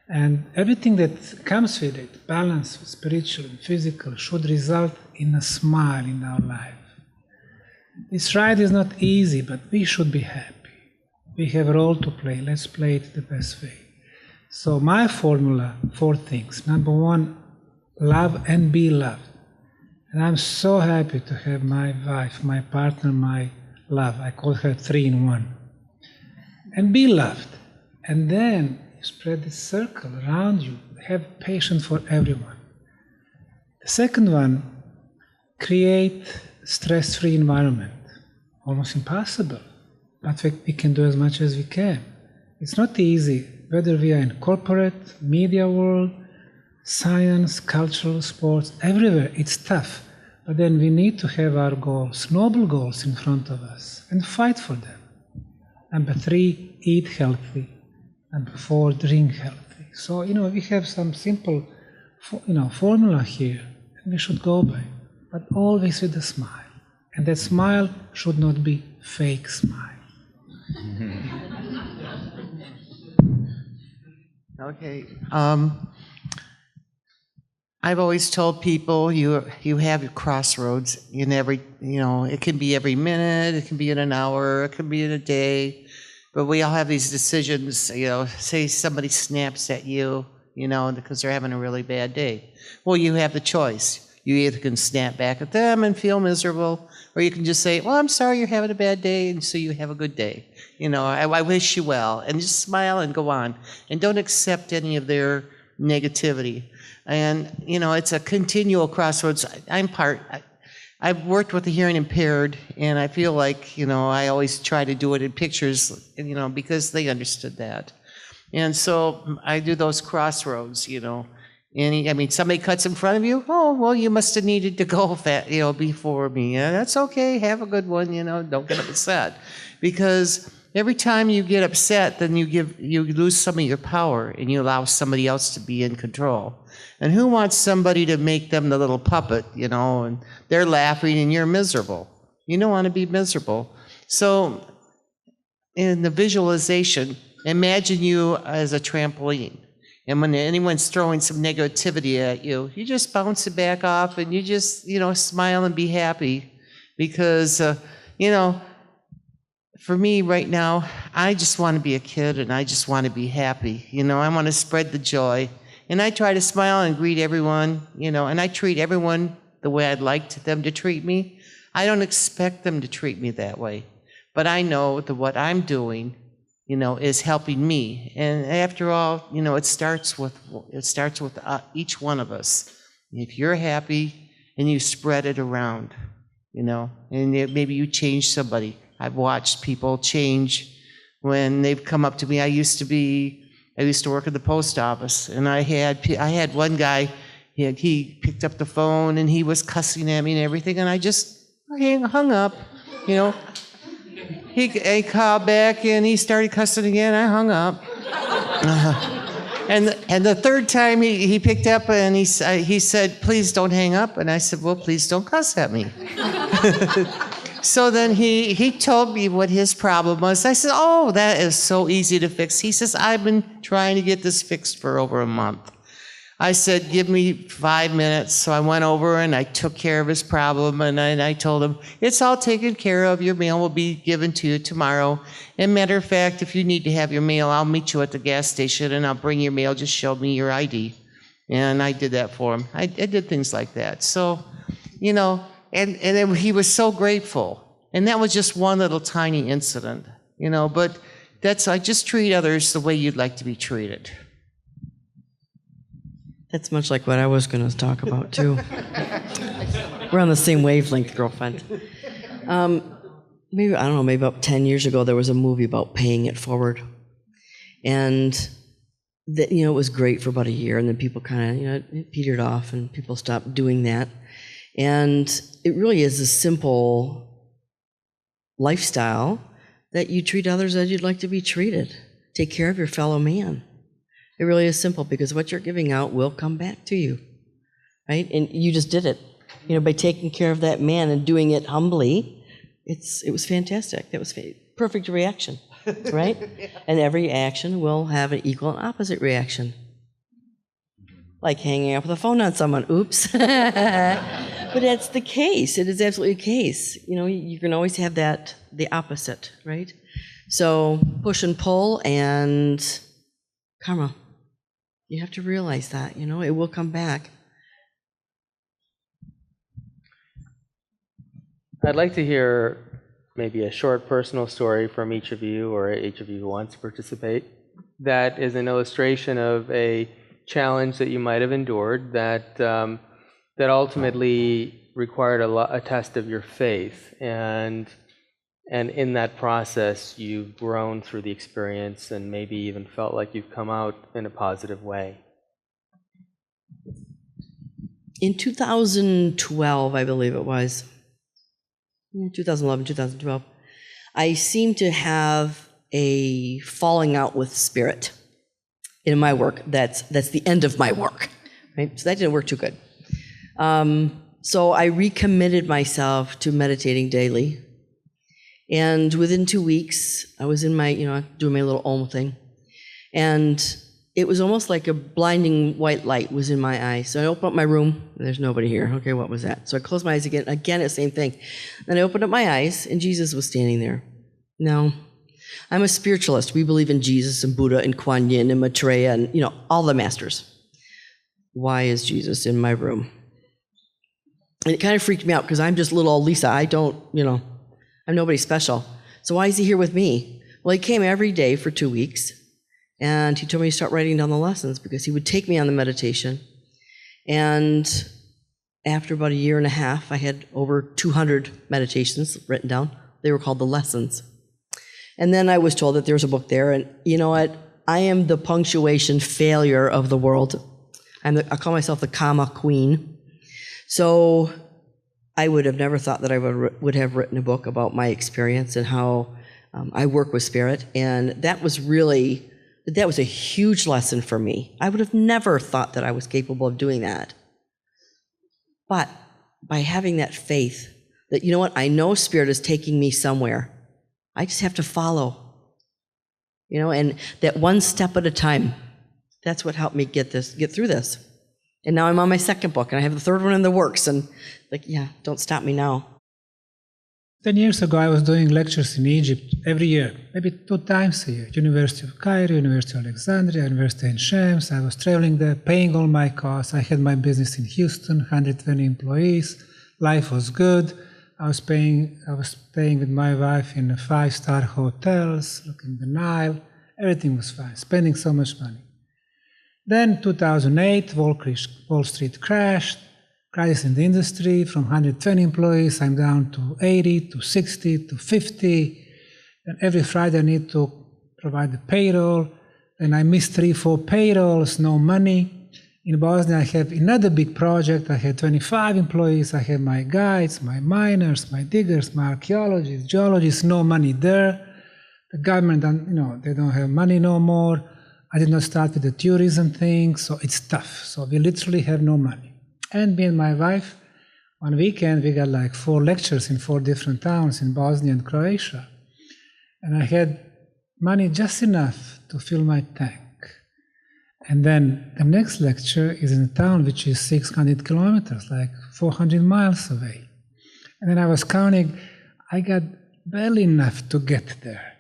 Speaker 6: And everything that comes with it, balance, spiritual and physical, should result in a smile in our life. This ride is not easy, but we should be happy. We have a role to play. Let's play it the best way. So my formula, 4 things. Number 1, love and be loved. And I'm so happy to have my wife, my partner, my love. I call her 3 in 1. And be loved. And then spread this circle around you. Have patience for everyone. The second one, create stress-free environment. Almost impossible, but we can do as much as we can. It's not easy, whether we are in corporate, media world, science, cultural, sports, everywhere. It's tough, but then we need to have our goals, noble goals in front of us, and fight for them. Number 3, eat healthy. Number 4, drink healthy. So, we have some simple, formula here, and we should go by, but always with a smile. And that smile should not be fake smile.
Speaker 4: Okay. I've always told people you have your crossroads in every, it can be every minute, it can be in an hour, it can be in a day. But we all have these decisions, say somebody snaps at you, because they're having a really bad day. Well, you have the choice. You either can snap back at them and feel miserable, or you can just say, well, I'm sorry you're having a bad day, and so you have a good day. I wish you well, and just smile and go on. And don't accept any of their negativity. And, it's a continual crossroads. I've worked with the hearing impaired, and I feel like, I always try to do it in pictures, because they understood that. And so I do those crossroads, Somebody cuts in front of you. Oh, well, you must have needed to go before me. Yeah, that's okay. Have a good one. Don't get upset, because every time you get upset, then you lose some of your power, and you allow somebody else to be in control. And who wants somebody to make them the little puppet, and they're laughing and you're miserable? You don't want to be miserable. So in the visualization, imagine you as a trampoline. And when anyone's throwing some negativity at you, you just bounce it back off, and you just, smile and be happy. Because, for me right now, I just want to be a kid, and I just want to be happy. I want to spread the joy. And I try to smile and greet everyone, and I treat everyone the way I'd like them to treat me. I don't expect them to treat me that way. But I know that what I'm doing, is helping me. And after all, it starts with each one of us. If you're happy and you spread it around, and maybe you change somebody. I've watched people change when they've come up to me. I used to work at the post office, and I had one guy, he picked up the phone and he was cussing at me and everything, and I just hung up, He called back and he started cussing again. I hung up. And the third time he picked up and he said, "Please don't hang up." And I said, "Well, please don't cuss at me." So then he told me what his problem was. I said, "Oh, that is so easy to fix." He says, "I've been trying to get this fixed for over a month." I said, "Give me 5 minutes." So I went over and I took care of his problem, and I told him, "It's all taken care of. Your mail will be given to you tomorrow. And matter of fact, if you need to have your mail, I'll meet you at the gas station and I'll bring your mail. Just show me your ID." And I did that for him. I did things like that. So, and then he was so grateful. And that was just one little tiny incident, but I just treat others the way you'd like to be treated.
Speaker 3: That's much like what I was going to talk about, too. We're on the same wavelength, girlfriend. Maybe about 10 years ago, there was a movie about paying it forward. And, it was great for about a year, and then people kind of, it petered off, and people stopped doing that. And it really is a simple lifestyle that you treat others as you'd like to be treated. Take care of your fellow man. It really is simple, because what you're giving out will come back to you, right? And you just did it, by taking care of that man and doing it humbly. It was fantastic. That was perfect reaction, right? And every action will have an equal and opposite reaction. Like hanging up the phone on someone. Oops. But that's the case. It is absolutely the case. You can always have the opposite, right? So push and pull and karma. You have to realize that, it will come back.
Speaker 2: I'd like to hear maybe a short personal story from each of you, or each of you who wants to participate, that is an illustration of a challenge that you might have endured that ultimately required a test of your faith, and in that process you've grown through the experience and maybe even felt like you've come out in a positive way.
Speaker 3: In 2012, I believe it was, 2011, 2012, I seemed to have a falling out with spirit in my work. That's the end of my work, right? So that didn't work too good. So I recommitted myself to meditating daily. And within 2 weeks, I was in my, doing my little Om thing. And it was almost like a blinding white light was in my eyes. So I opened up my room, and there's nobody here. Okay, what was that? So I closed my eyes again. Again, the same thing. Then I opened up my eyes, and Jesus was standing there. Now, I'm a spiritualist. We believe in Jesus and Buddha and Kuan Yin and Maitreya and, all the masters. Why is Jesus in my room? And it kind of freaked me out, because I'm just little old Lisa. I don't, I'm nobody special. So why is he here with me? Well, he came every day for 2 weeks, and he told me to start writing down the lessons, because he would take me on the meditation. And after about a year and a half, I had over 200 meditations written down. They were called the lessons. And then I was told that there was a book there, and you know what? I am the punctuation failure of the world. I call myself the karma queen. So I would have never thought that I would have written a book about my experience and how I work with spirit. And that was a huge lesson for me. I would have never thought that I was capable of doing that. But by having that faith that, you know what, I know spirit is taking me somewhere. I just have to follow. And that one step at a time, that's what helped me get through this. And now I'm on my second book, and I have the third one in the works, and don't stop me now.
Speaker 6: 10 years ago, I was doing lectures in Egypt every year, maybe 2 times a year. University of Cairo, University of Alexandria, University in Shams. I was traveling there, paying all my costs. I had my business in Houston, 120 employees. Life was good. I was staying with my wife in 5-star hotels, looking at the Nile. Everything was fine, spending so much money. Then 2008, Wall Street crashed, crisis in the industry. From 120 employees, I'm down to 80, to 60, to 50. And every Friday I need to provide the payroll. And I miss 3-4 payrolls, no money. In Bosnia, I have another big project. I had 25 employees. I have my guides, my miners, my diggers, my archaeologists, geologists, no money there. The government, they don't have money no more. I did not start with the tourism thing, so it's tough. So we literally have no money. And me and my wife, one weekend, we got like 4 lectures in 4 different towns in Bosnia and Croatia. And I had money just enough to fill my tank. And then the next lecture is in a town which is 600 kilometers, like 400 miles away. And then I was counting, I got barely enough to get there.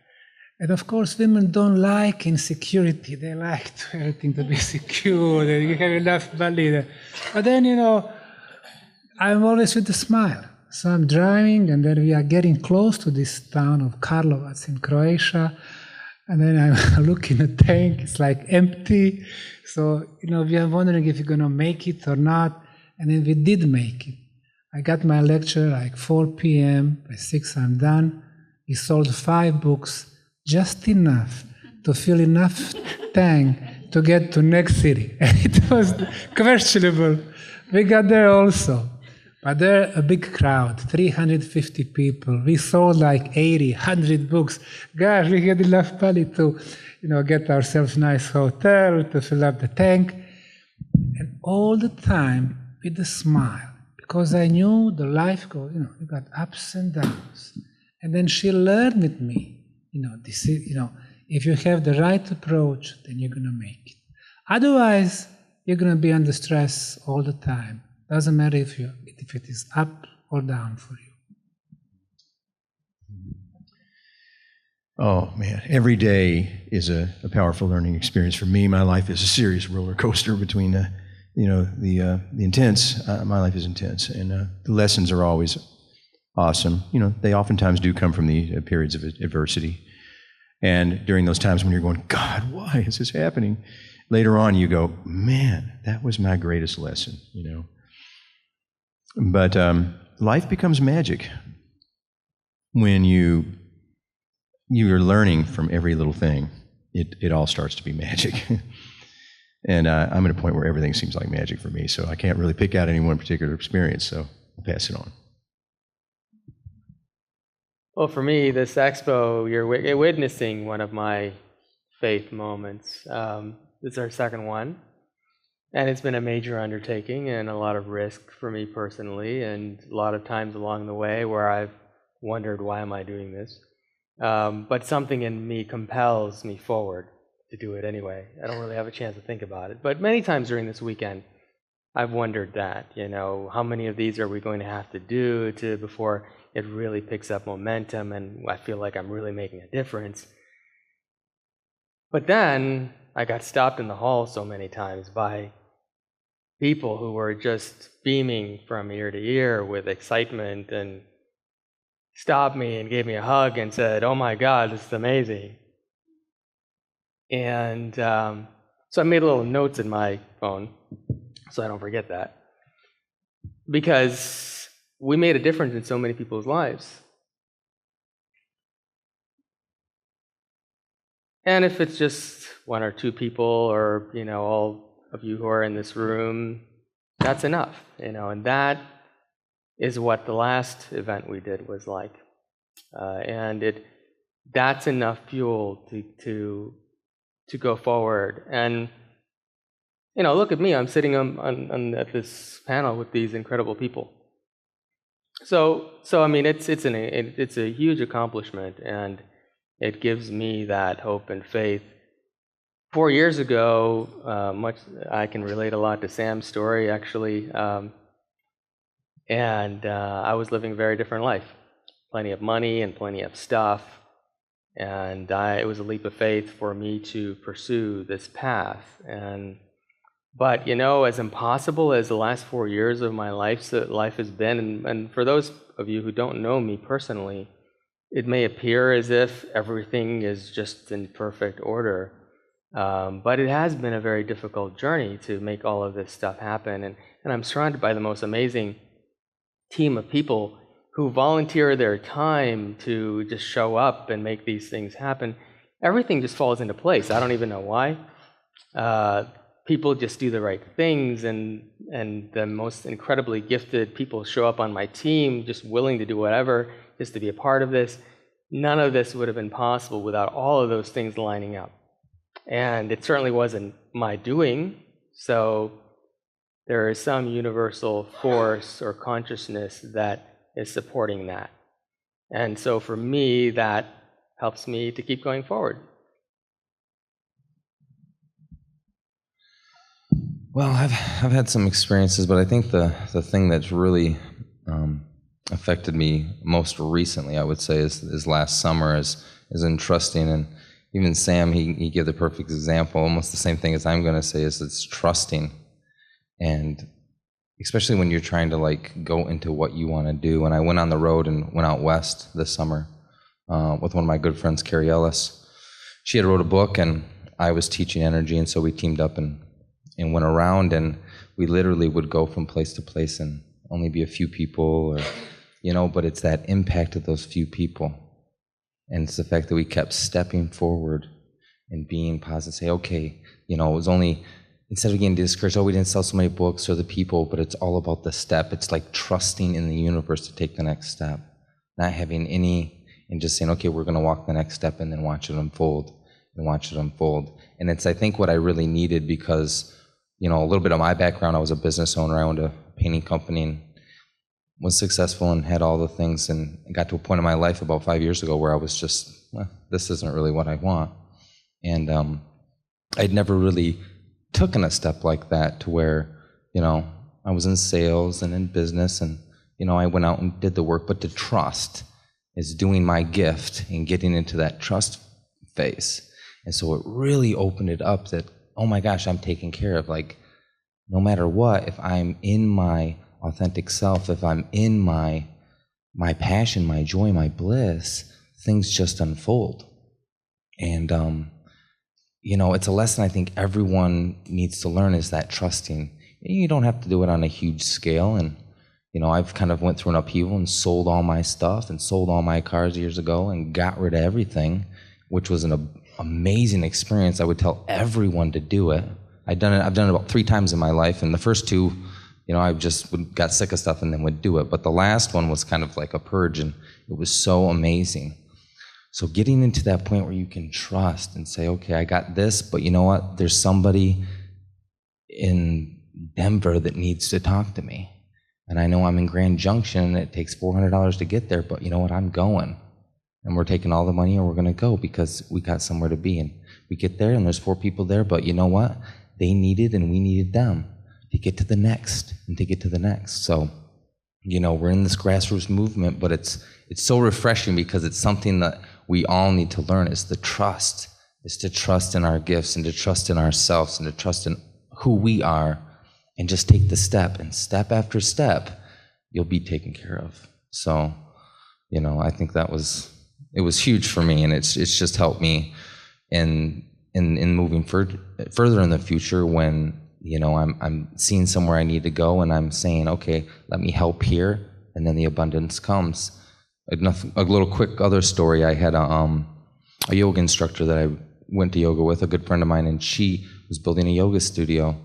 Speaker 6: And of course, women don't like insecurity. They like everything to be secure, that you have enough money there. But then, I'm always with a smile. So I'm driving, and then we are getting close to this town of Karlovac in Croatia. And then I look in the tank, it's like empty. So, we are wondering if we're going to make it or not. And then we did make it. I got my lecture like 4 p.m. By 6 I'm done. We sold 5 books, just enough to fill enough tank to get to next city. And it was questionable. We got there also. But there, a big crowd, 350 people. We sold like 80, 100 books. Gosh, we had enough money to, get ourselves a nice hotel, to fill up the tank. And all the time with a smile, because I knew the life goes, you got ups and downs. And then she learned with me, this is, if you have the right approach, then you're going to make it. Otherwise, you're going to be under stress all the time. Doesn't matter if it is up or down for you.
Speaker 5: Oh man, every day is a powerful learning experience for me. My life is a serious roller coaster between the intense. My life is intense, and the lessons are always awesome. They oftentimes do come from the periods of adversity, and during those times when you're going, God, why is this happening? Later on, you go, man, that was my greatest lesson. But life becomes magic when you're learning from every little thing. It all starts to be magic. And I'm at a point where everything seems like magic for me, so I can't really pick out any one particular experience, so I'll pass it on.
Speaker 2: Well, for me, this expo, you're witnessing one of my faith moments. This is our second one. And it's been a major undertaking and a lot of risk for me personally, and a lot of times along the way where I've wondered, why am I doing this? But something in me compels me forward to do it anyway. I don't really have a chance to think about it. But many times during this weekend, I've wondered that, how many of these are we going to have to do before it really picks up momentum and I feel like I'm really making a difference. But then I got stopped in the hall so many times by people who were just beaming from ear to ear with excitement and stopped me and gave me a hug and said, oh my God, this is amazing. And so I made little notes in my phone so I don't forget that. Because we made a difference in so many people's lives. And if it's just 1 or 2 people or, all of you who are in this room, that's enough, and that is what the last event we did was like. And that's enough fuel to go forward. And look at me, I'm sitting at this panel with these incredible people. So I mean, it's a huge accomplishment, and it gives me that hope and faith. 4 years ago, I can relate a lot to Sam's story, actually, and I was living a very different life. Plenty of money and plenty of stuff, and it was a leap of faith for me to pursue this path. But as impossible as the last 4 years of my life has been, and for those of you who don't know me personally, it may appear as if everything is just in perfect order. But it has been a very difficult journey to make all of this stuff happen. And I'm surrounded by the most amazing team of people who volunteer their time to just show up and make these things happen. Everything just falls into place. I don't even know why. People just do the right things, and the most incredibly gifted people show up on my team, just willing to do whatever, just to be a part of this. None of this would have been possible without all of those things lining up. And it certainly wasn't my doing, so there is some universal force or consciousness that is supporting that. And so for me, that helps me to keep going forward.
Speaker 7: Well, I've had some experiences, but I think the thing that's really affected me most recently, I would say, is last summer, is in trusting. And even Sam, he gave the perfect example, almost the same thing as I'm going to say, is it's trusting. And especially when you're trying to go into what you want to do. And I went on the road and went out west this summer with one of my good friends, Carrie Ellis. She had wrote a book, and I was teaching energy, and so we teamed up and went around, and we literally would go from place to place and only be a few people, but it's that impact of those few people. And it's the fact that we kept stepping forward and being positive, say, okay, it was only, instead of getting discouraged, we didn't sell so many books or the people, but it's all about the step. It's like trusting in the universe to take the next step, not having and just saying, okay, we're going to walk the next step and then watch it unfold and watch it unfold. And it's, I think, what I really needed, because a little bit of my background, I was a business owner. I owned a painting company and was successful and had all the things, and I got to a point in my life about 5 years ago where I was just, this isn't really what I want. And I'd never really taken a step like that to where, I was in sales and in business, and, I went out and did the work. But to trust is doing my gift and getting into that trust phase. And so it really opened it up that, oh my gosh, I'm taken care of. No matter what, if I'm in my authentic self, if I'm in my passion, my joy, my bliss, things just unfold. And, it's a lesson I think everyone needs to learn, is that trusting. You don't have to do it on a huge scale. And, I've kind of went through an upheaval and sold all my stuff and sold all my cars years ago and got rid of everything, which was an amazing experience. I would tell everyone to do it. I've done it about 3 times in my life, and the first 2, I just got sick of stuff and then would do it. But the last one was kind of like a purge, and it was so amazing. So getting into that point where you can trust and say, okay, I got this, but you know what? There's somebody in Denver that needs to talk to me. And I know I'm in Grand Junction, and it takes $400 to get there, but you know what? I'm going. And we're taking all the money, and we're going to go because we got somewhere to be. And we get there, and there's 4 people there, but you know what? They needed, and we needed them to get to the next and to get to the next. So, we're in this grassroots movement, but it's so refreshing because it's something that we all need to learn, is to trust in our gifts and to trust in ourselves and to trust in who we are, and just take the step, and step after step, you'll be taken care of. So, I think it was huge for me, and it's just helped me in moving further in the future when, I'm seeing somewhere I need to go, and I'm saying, okay, let me help here, and then the abundance comes. A little quick other story, I had a yoga instructor that I went to yoga with, a good friend of mine, and she was building a yoga studio,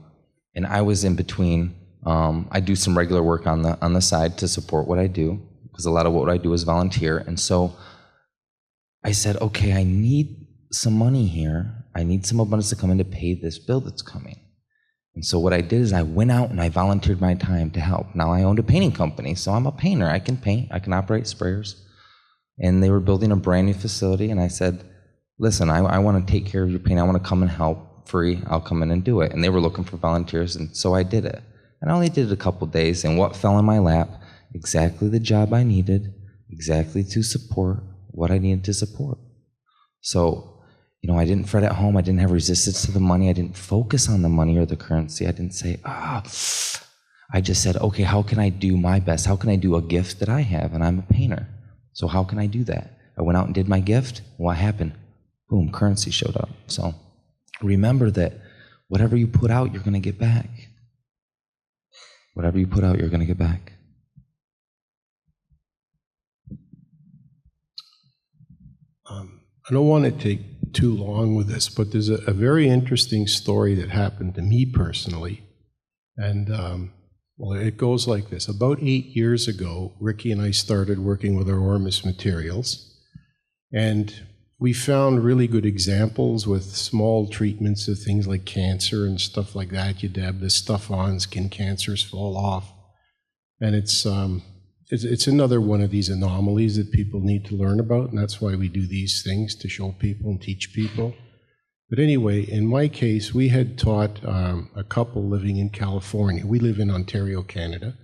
Speaker 7: And I was in between. I do some regular work on the side to support what I do, because a lot of what I do is volunteer. And so I said, okay, I need some money here. I need some abundance to come in to pay this bill that's coming. And so what I did is I went out and I volunteered my time to help. Now I owned a painting company, so I'm a painter. I can paint, I can operate sprayers. And they were building a brand new facility, and I said, listen, I want to take care of your painting. I want to come and help free. I'll come in and do it. And they were looking for volunteers, and so I did it. And I only did it a couple days, and what fell in my lap? Exactly the job I needed, exactly to support what I needed to support. So, I didn't fret at home. I didn't have resistance to the money. I didn't focus on the money or the currency. I didn't say, I just said, okay, how can I do my best? How can I do a gift that I have? And I'm a painter. So how can I do that? I went out and did my gift. What happened? Boom, currency showed up. So remember that whatever you put out, you're going to get back. Whatever you put out, you're going to get back.
Speaker 8: I don't want to take too long with this, but there's a very interesting story that happened to me personally. And it goes like this. About 8 years ago, Ricky and I started working with our Ormus materials. And we found really good examples with small treatments of things like cancer and stuff like that. You dab this stuff on, skin cancers fall off. And it's another one of these anomalies that people need to learn about, and that's why we do these things, to show people and teach people. But anyway, in my case, we had taught a couple living in California. We live in Ontario, Canada.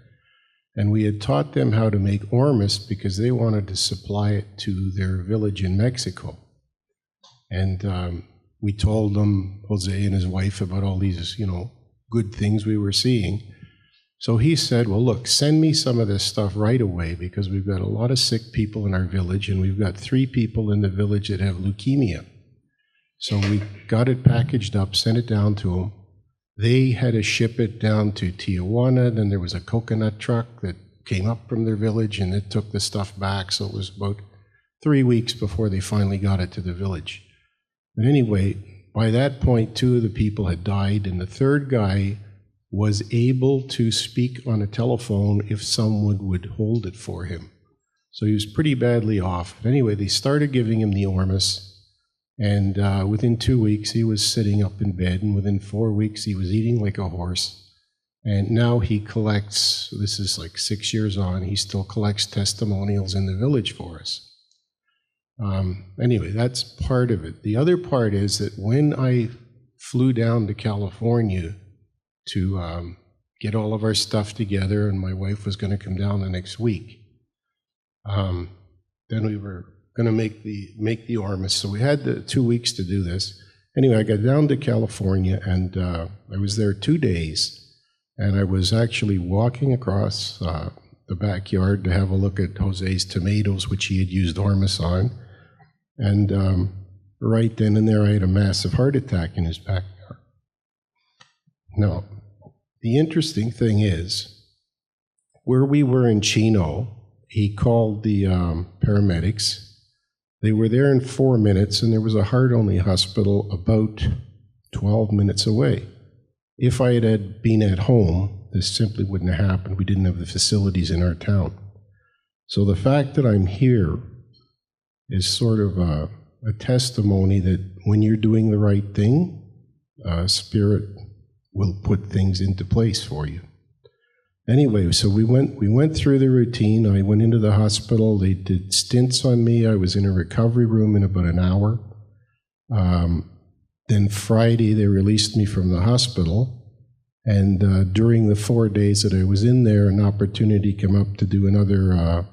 Speaker 8: And we had taught them how to make Ormus because they wanted to supply it to their village in Mexico. And we told them, Jose and his wife, about all these, good things we were seeing. So he said, well, look, send me some of this stuff right away, because we've got a lot of sick people in our village, and we've got 3 people in the village that have leukemia. So we got it packaged up, sent it down to them. They had to ship it down to Tijuana. Then there was a coconut truck that came up from their village, and it took the stuff back. So it was about 3 weeks before they finally got it to the village. But anyway, by that point, 2 of the people had died, and the 3rd guy was able to speak on a telephone if someone would hold it for him. So he was pretty badly off. But anyway, they started giving him the Ormus, and within 2 weeks he was sitting up in bed, and within 4 weeks he was eating like a horse. And now he collects, this is like 6 years on, he still collects testimonials in the village for us. Anyway, that's part of it. The other part is that when I flew down to California to get all of our stuff together, and my wife was going to come down the next week, then we were going to make the Ormus. So we had the 2 weeks to do this. Anyway, I got down to California, and I was there 2 days, and I was actually walking across the backyard to have a look at Jose's tomatoes, which he had used Ormus on. And right then and there, I had a massive heart attack in his backyard. Now, the interesting thing is, where we were in Chino, he called the paramedics. They were there in 4 minutes, and there was a heart-only hospital about 12 minutes away. If I had been at home, this simply wouldn't have happened. We didn't have the facilities in our town. So the fact that I'm here is sort of a testimony that when you're doing the right thing, Spirit will put things into place for you. Anyway, so we went through the routine. I went into the hospital. They did stints on me. I was in a recovery room in about an hour. Then Friday, they released me from the hospital. And during the 4 days that I was in there, an opportunity came up to do another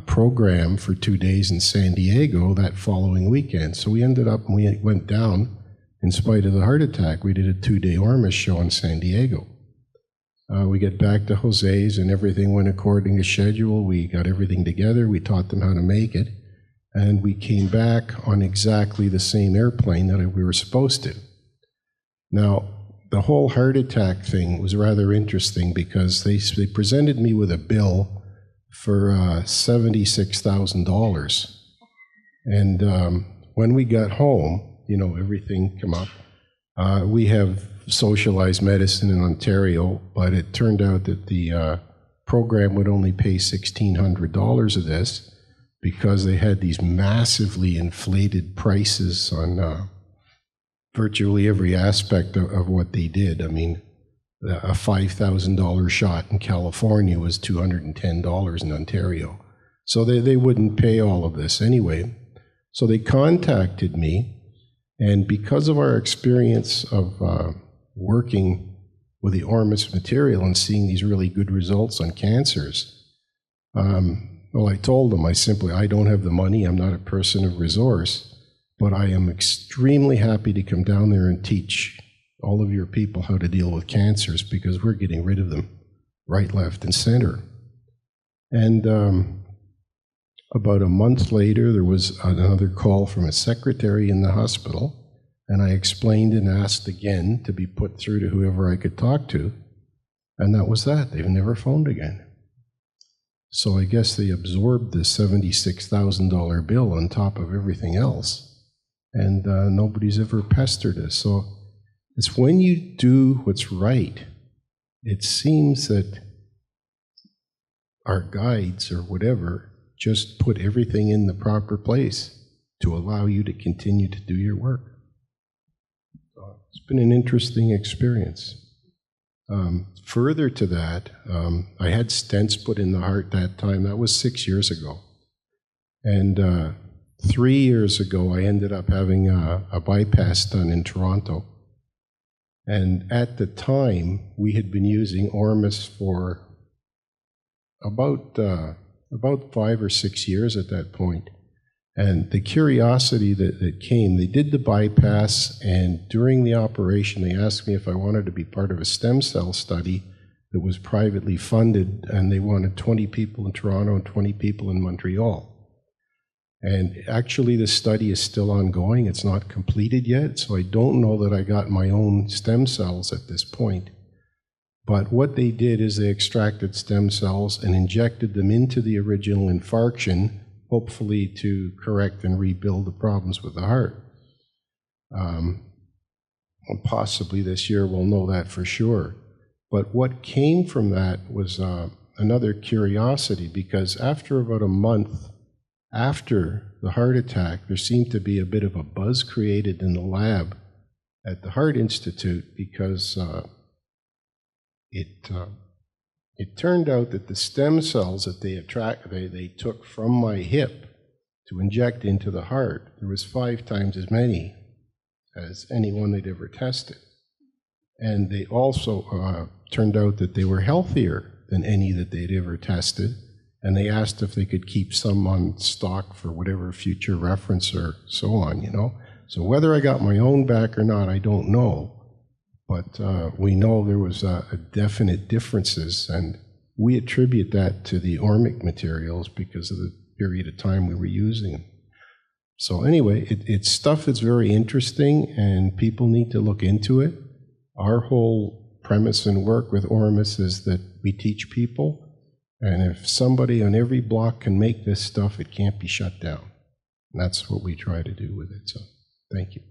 Speaker 8: program for 2 days in San Diego that following weekend. So we ended up, and we went down, in spite of the heart attack, we did a 2-day Ormus show in San Diego. We get back to Jose's, and everything went according to schedule. We got everything together. We taught them how to make it. And we came back on exactly the same airplane that we were supposed to. Now, the whole heart attack thing was rather interesting, because they presented me with a bill for $76,000. And when we got home, everything came up. We have socialized medicine in Ontario, but it turned out that the program would only pay $1,600 of this because they had these massively inflated prices on virtually every aspect of what they did. I mean, a $5,000 shot in California was $210 in Ontario. So they wouldn't pay all of this anyway. So they contacted me, and because of our experience of working with the Ormus material and seeing these really good results on cancers, well, I told them, I don't have the money, I'm not a person of resource, but I am extremely happy to come down there and teach all of your people how to deal with cancers, because we're getting rid of them right, left, and center. And about a month later, there was another call from a secretary in the hospital, and I explained and asked again to be put through to whoever I could talk to, and that was that. They've never phoned again. So I guess they absorbed the $76,000 bill on top of everything else, and nobody's ever pestered us. So it's when you do what's right, it seems that our guides or whatever just put everything in the proper place to allow you to continue to do your work. So it's been an interesting experience. Further to that, I had stents put in the heart that time. That was 6 years ago. And 3 years ago, I ended up having a bypass done in Toronto. And at the time, we had been using Ormus for about 5 or 6 years at that point. And the curiosity that came, they did the bypass, and during the operation, they asked me if I wanted to be part of a stem cell study that was privately funded, and they wanted 20 people in Toronto and 20 people in Montreal. And actually, the study is still ongoing. It's not completed yet, so I don't know that I got my own stem cells at this point. But what they did is they extracted stem cells and injected them into the original infarction, hopefully to correct and rebuild the problems with the heart. Possibly this year we'll know that for sure. But what came from that was another curiosity, because after about a month after the heart attack, there seemed to be a bit of a buzz created in the lab at the Heart Institute, because it turned out that the stem cells that they took from my hip to inject into the heart, there was 5 times as many as anyone they'd ever tested. And they also turned out that they were healthier than any that they'd ever tested. And they asked if they could keep some on stock for whatever future reference or so on, you know. So whether I got my own back or not, I don't know. But we know there was definite differences, and we attribute that to the Ormic materials because of the period of time we were using them. So anyway, it's stuff that's very interesting, and people need to look into it. Our whole premise and work with Ormus is that we teach people, and if somebody on every block can make this stuff, it can't be shut down. And that's what we try to do with it. So thank you.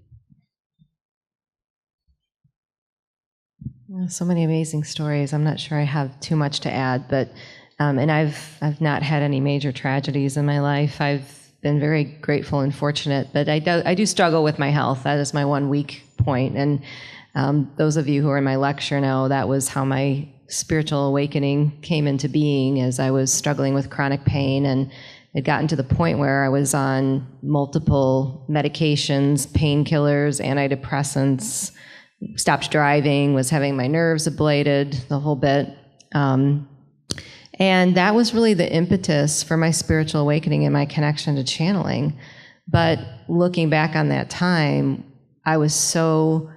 Speaker 9: So many amazing stories. I'm not sure I have too much to add, but and I've not had any major tragedies in my life. I've been very grateful and fortunate, but I do struggle with my health. That is my one weak point. And those of you who are in my lecture know that was how my spiritual awakening came into being, as I was struggling with chronic pain, and it gotten to the point where I was on multiple medications, painkillers, antidepressants, stopped driving, was having my nerves ablated, the whole bit. And that was really the impetus for my spiritual awakening and my connection to channeling. But looking back on that time, I was so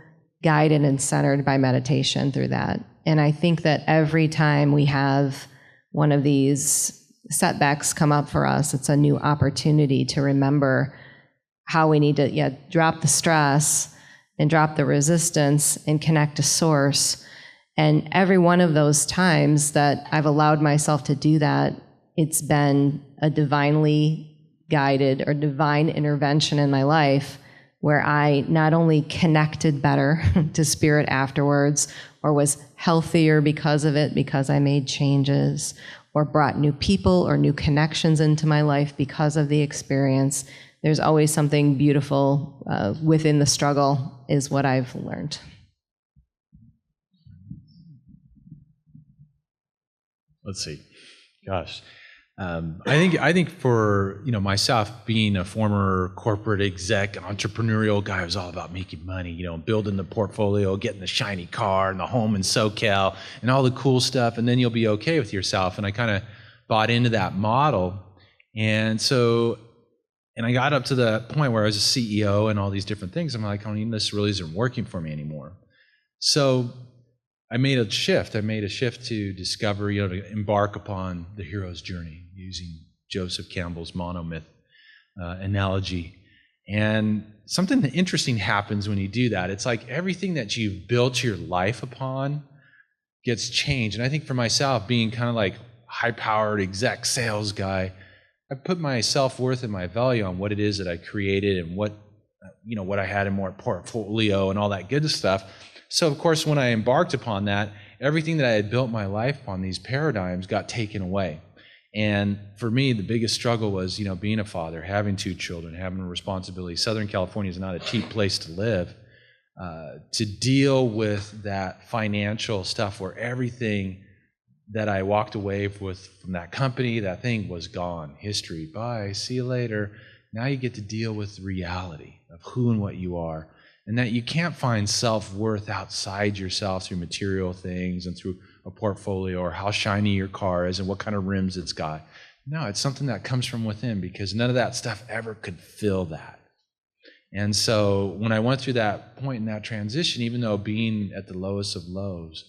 Speaker 9: guided and centered by meditation through that. And I think that every time we have one of these setbacks come up for us, it's a new opportunity to remember how we need to drop the stress and drop the resistance and connect to source. And every one of those times that I've allowed myself to do that, it's been a divinely guided or divine intervention in my life where I not only connected better to spirit afterwards, or was healthier because of it, because I made changes, or brought new people or new connections into my life because of the experience. There's always something beautiful within the struggle, is what I've learned.
Speaker 10: Let's see. Gosh. I think for myself, being a former corporate exec, entrepreneurial guy, I was all about making money, building the portfolio, getting the shiny car and the home in SoCal and all the cool stuff, and then you'll be okay with yourself. And I kind of bought into that model, and I got up to the point where I was a CEO and all these different things. I'm like, this really isn't working for me anymore. So I made a shift to discover, to embark upon the hero's journey, using Joseph Campbell's monomyth analogy. And something interesting happens when you do that. It's like everything that you've built your life upon gets changed. And I think for myself, being kind of like high-powered exec sales guy, I put my self-worth and my value on what it is that I created and what I had in more portfolio and all that good stuff. So, of course, when I embarked upon that, everything that I had built my life upon, these paradigms, got taken away. And for me, the biggest struggle was, being a father, having 2 children, having a responsibility. Southern California is not a cheap place to live. To deal with that financial stuff where everything that I walked away with from that company, that thing was gone. History, bye, see you later. Now you get to deal with the reality of who and what you are. And that you can't find self-worth outside yourself through material things and through a portfolio or how shiny your car is and what kind of rims it's got. No, it's something that comes from within, because none of that stuff ever could fill that. And so when I went through that point in that transition, even though being at the lowest of lows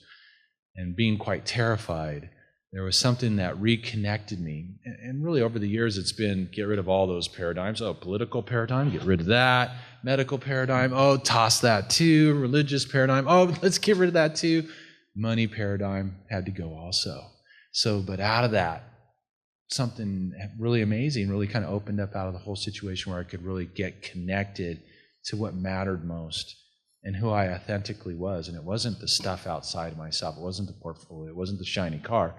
Speaker 10: and being quite terrified, there was something that reconnected me. And really over the years, it's been get rid of all those paradigms. Oh, political paradigm, get rid of that. Medical paradigm, oh, toss that too. Religious paradigm, oh, let's get rid of that too. Money paradigm had to go also. So, but out of that, something really amazing really kind of opened up out of the whole situation, where I could really get connected to what mattered most and who I authentically was. And it wasn't the stuff outside of myself. It wasn't the portfolio. It wasn't the shiny car.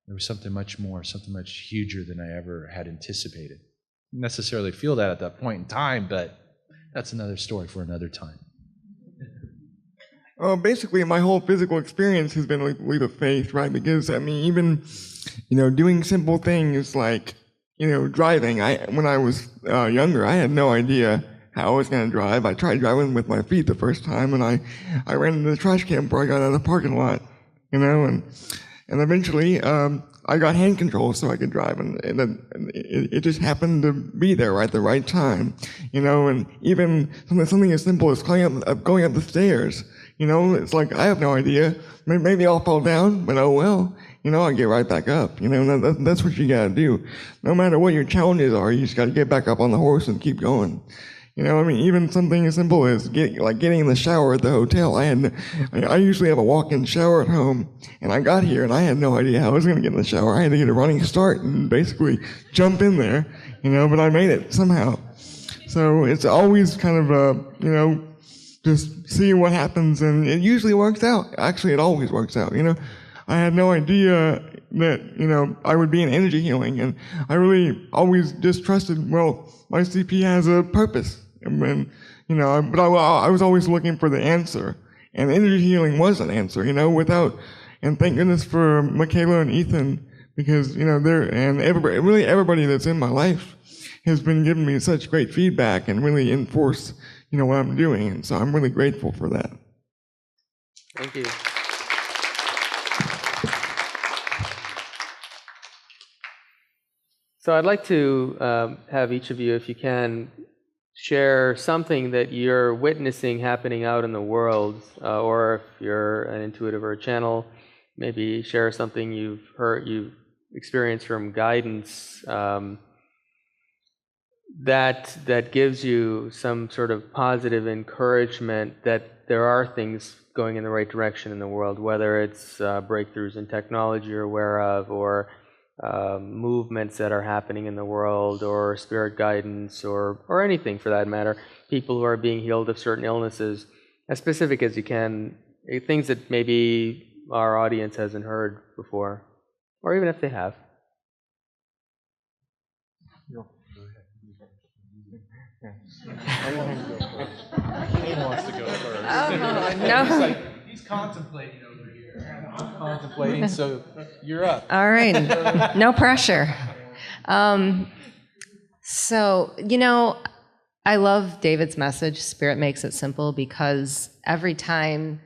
Speaker 10: There was something much more, something much huger than I ever had anticipated. Didn't necessarily feel that at that point in time, but that's another story for another time.
Speaker 11: Basically, my whole physical experience has been a leap of faith, right? Because, even, doing simple things like, driving. When I was younger, I had no idea how I was going to drive. I tried driving with my feet the first time, and I ran into the trash can before I got out of the parking lot, and eventually I got hand controls so I could drive, and it just happened to be there right at the right time, and even something as simple as going up the stairs, it's like, I have no idea. Maybe I'll fall down, but oh well, I'll get right back up, that's what you gotta do. No matter what your challenges are, you just gotta get back up on the horse and keep going. Even something as simple as getting in the shower at the hotel. I usually have a walk-in shower at home, and I got here and I had no idea how I was going to get in the shower. I had to get a running start and basically jump in there, but I made it somehow. So it's always kind of, just see what happens, and it usually works out. Actually, it always works out, I had no idea that, I would be in energy healing, and I really always just trusted, well, my CP has a purpose. And but I was always looking for the answer, and energy healing was an answer, and thank goodness for Micheila and Ethann, because, and everybody that's in my life has been giving me such great feedback and really enforce, what I'm doing, and so I'm really grateful for that.
Speaker 2: Thank you. So I'd like to have each of you, if you can, share something that you're witnessing happening out in the world, or if you're an intuitive or a channel, maybe share something you've experienced from guidance that gives you some sort of positive encouragement that there are things going in the right direction in the world, whether it's breakthroughs in technology you're aware of, or movements that are happening in the world, or spirit guidance, or anything for that matter. People who are being healed of certain illnesses, as specific as you can, things that maybe our audience hasn't heard before, or even if they have.
Speaker 10: Kane wants to go first.
Speaker 9: No.
Speaker 10: He's contemplating over here. Contemplating, so you're up.
Speaker 9: All right, no pressure. So, I love David's message, Spirit Makes It Simple, because every time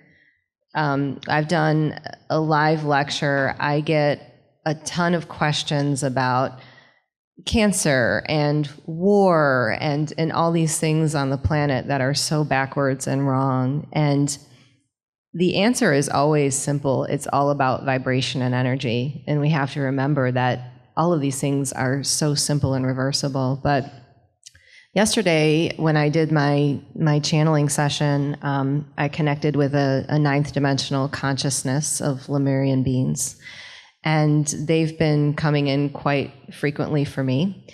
Speaker 9: I've done a live lecture, I get a ton of questions about cancer and war and all these things on the planet that are so backwards and wrong. And the answer is always simple. It's all about vibration and energy. And we have to remember that all of these things are so simple and reversible. But yesterday, when I did my channeling session, I connected with a ninth dimensional consciousness of Lemurian beings. And they've been coming in quite frequently for me.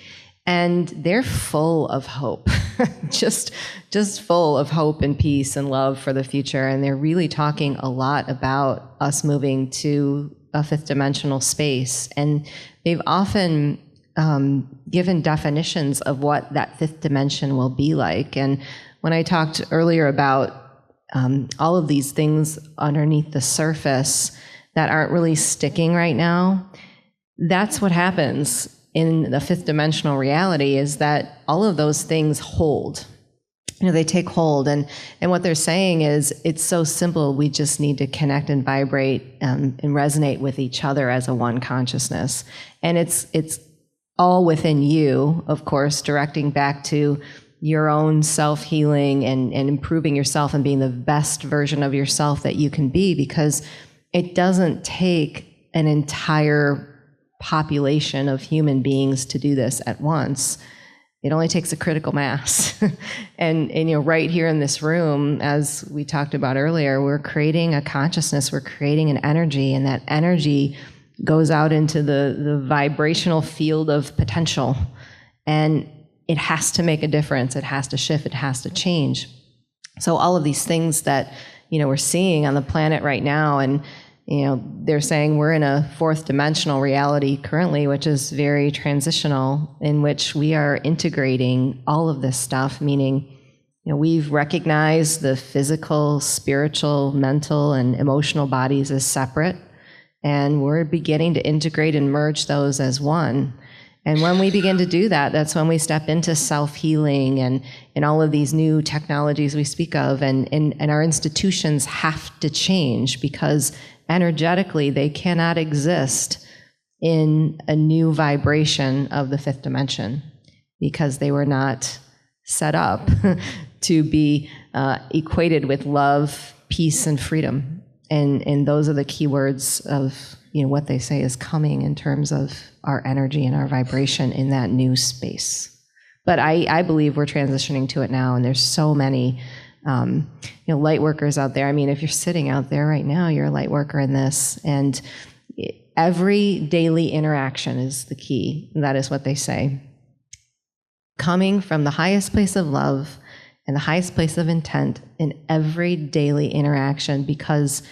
Speaker 9: And they're full of hope, just full of hope and peace and love for the future. And they're really talking a lot about us moving to a fifth dimensional space. And they've often given definitions of what that fifth dimension will be like. And when I talked earlier about all of these things underneath the surface that aren't really sticking right now, that's what happens in the fifth dimensional reality, is that all of those things hold. They take hold. And what they're saying is, it's so simple, we just need to connect and vibrate and resonate with each other as a one consciousness. And it's all within you, of course, directing back to your own self-healing and improving yourself and being the best version of yourself that you can be, because it doesn't take an entire population of human beings to do this at once. It only takes a critical mass. and right here in this room, as we talked about earlier, we're creating a consciousness, we're creating an energy, and that energy goes out into the vibrational field of potential. And it has to make a difference, it has to shift, it has to change. So all of these things that we're seeing on the planet right now, and they're saying we're in a fourth dimensional reality currently, which is very transitional, in which we are integrating all of this stuff, meaning, we've recognized the physical, spiritual, mental, and emotional bodies as separate, and we're beginning to integrate and merge those as one. And when we begin to do that, that's when we step into self-healing and all of these new technologies we speak of, and our institutions have to change, because energetically they cannot exist in a new vibration of the fifth dimension, because they were not set up to be equated with love, peace, and freedom. And those are the key words of what they say is coming in terms of our energy and our vibration in that new space. But I believe we're transitioning to it now, and there's so many light workers out there. I mean, if you're sitting out there right now, you're a light worker in this, and every daily interaction is the key. That is what they say. Coming from the highest place of love and the highest place of intent in every daily interaction, because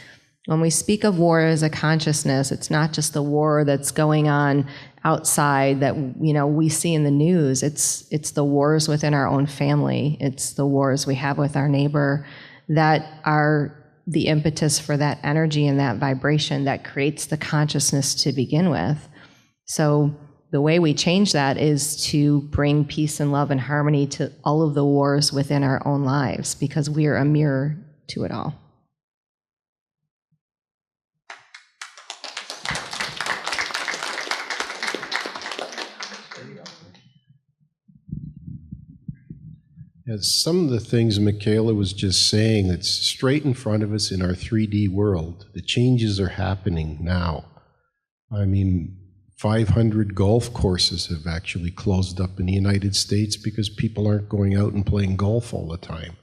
Speaker 9: when we speak of war as a consciousness, it's not just the war that's going on outside that we see in the news. It's the wars within our own family. It's the wars we have with our neighbor that are the impetus for that energy and that vibration that creates the consciousness to begin with. So the way we change that is to bring peace and love and harmony to all of the wars within our own lives, because we are a mirror to it all.
Speaker 8: Some of the things Micheila was just saying, that's straight in front of us in our 3D world. The changes are happening now. I mean, 500 golf courses have actually closed up in the United States because people aren't going out and playing golf all the time.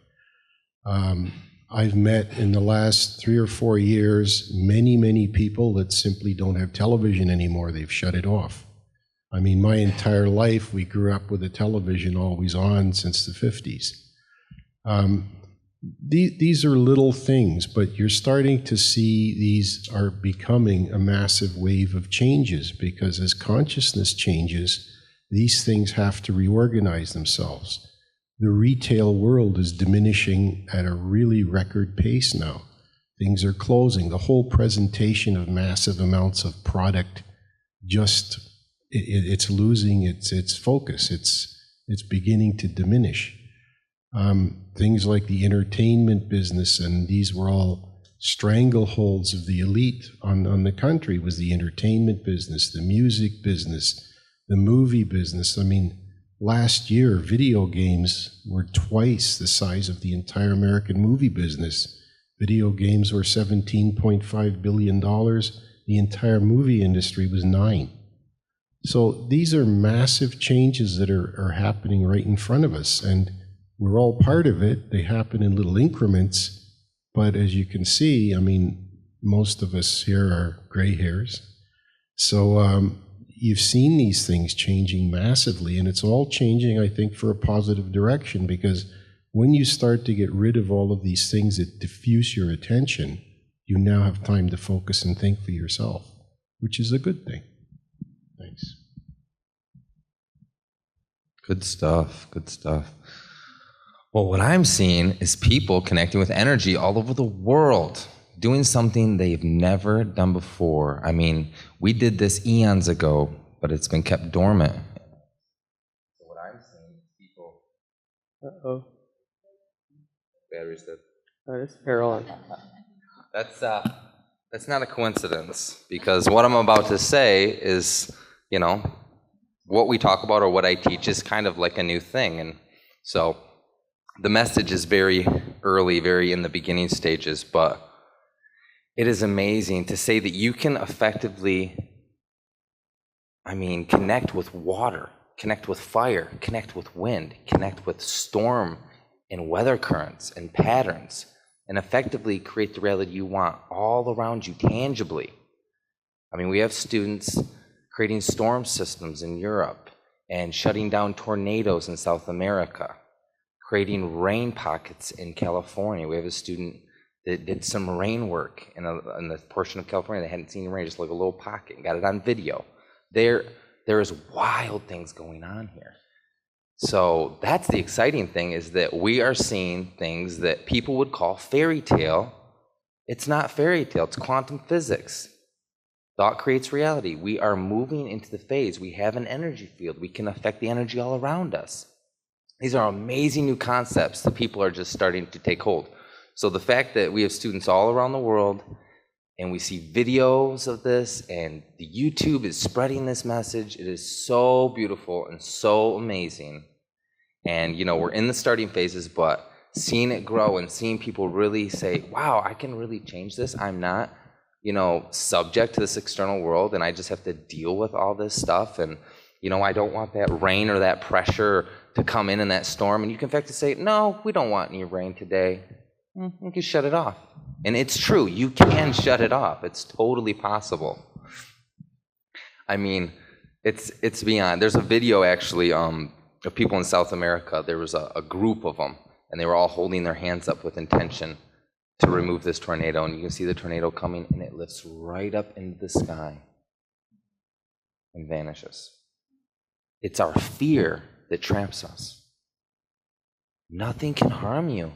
Speaker 8: I've met in the last 3 or 4 years many, many people that simply don't have television anymore. They've shut it off. I mean, my entire life, we grew up with a television always on since the 50s. These are little things, but you're starting to see these are becoming a massive wave of changes, because as consciousness changes, these things have to reorganize themselves. The retail world is diminishing at a really record pace now. Things are closing. The whole presentation of massive amounts of product just, it's losing its focus. It's beginning to diminish. Things like the entertainment business, and these were all strangleholds of the elite on the country, was the entertainment business, the music business, the movie business. I mean, last year, video games were twice the size of the entire American movie business. Video games were $17.5 billion. The entire movie industry was $9 billion. So these are massive changes that are happening right in front of us, and we're all part of it. They happen in little increments, but as you can see, I mean, most of us here are gray hairs. So you've seen these things changing massively, and it's all changing, I think, for a positive direction, because when you start to get rid of all of these things that diffuse your attention, you now have time to focus and think for yourself, which is a good thing. Thanks.
Speaker 7: Good stuff, good stuff. Well, what I'm seeing is people connecting with energy all over the world, doing something they've never done before. I mean, we did this eons ago, but it's been kept dormant. So what I'm seeing is people...
Speaker 2: Uh-oh.
Speaker 7: Battery's dead.
Speaker 2: It's Carol.
Speaker 7: That's not a coincidence, because what I'm about to say is, you know, what we talk about or what I teach is kind of like a new thing. And so the message is very early, very in the beginning stages, but it is amazing to say that you can effectively, I mean, connect with water, connect with fire, connect with wind, connect with storm and weather currents and patterns, and effectively create the reality you want all around you tangibly. I mean, we have students creating storm systems in Europe and shutting down tornadoes in South America, creating rain pockets in California. We have a student that did some rain work in the portion of California that hadn't seen rain, just like a little pocket, and got it on video. There is wild things going on here. So that's the exciting thing, is that we are seeing things that people would call fairy tale. It's not fairy tale, it's quantum physics. Thought creates reality. We are moving into the phase. We have an energy field. We can affect the energy all around us. These are amazing new concepts that people are just starting to take hold. So the fact that we have students all around the world, and we see videos of this, and the YouTube is spreading this message, it is so beautiful and so amazing. And, you know, we're in the starting phases, but seeing it grow and seeing people really say, wow, I can really change this. I'm not, you know, subject to this external world, and I just have to deal with all this stuff. And, you know, I don't want that rain or that pressure to come in that storm. And you can in fact say, no, we don't want any rain today. You can shut it off. And it's true, you can shut it off. It's totally possible. I mean, it's beyond. There's a video actually of people in South America. There was a group of them, and they were all holding their hands up with intention to remove this tornado. And you can see the tornado coming, and it lifts right up into the sky and vanishes. It's our fear that traps us. Nothing can harm you.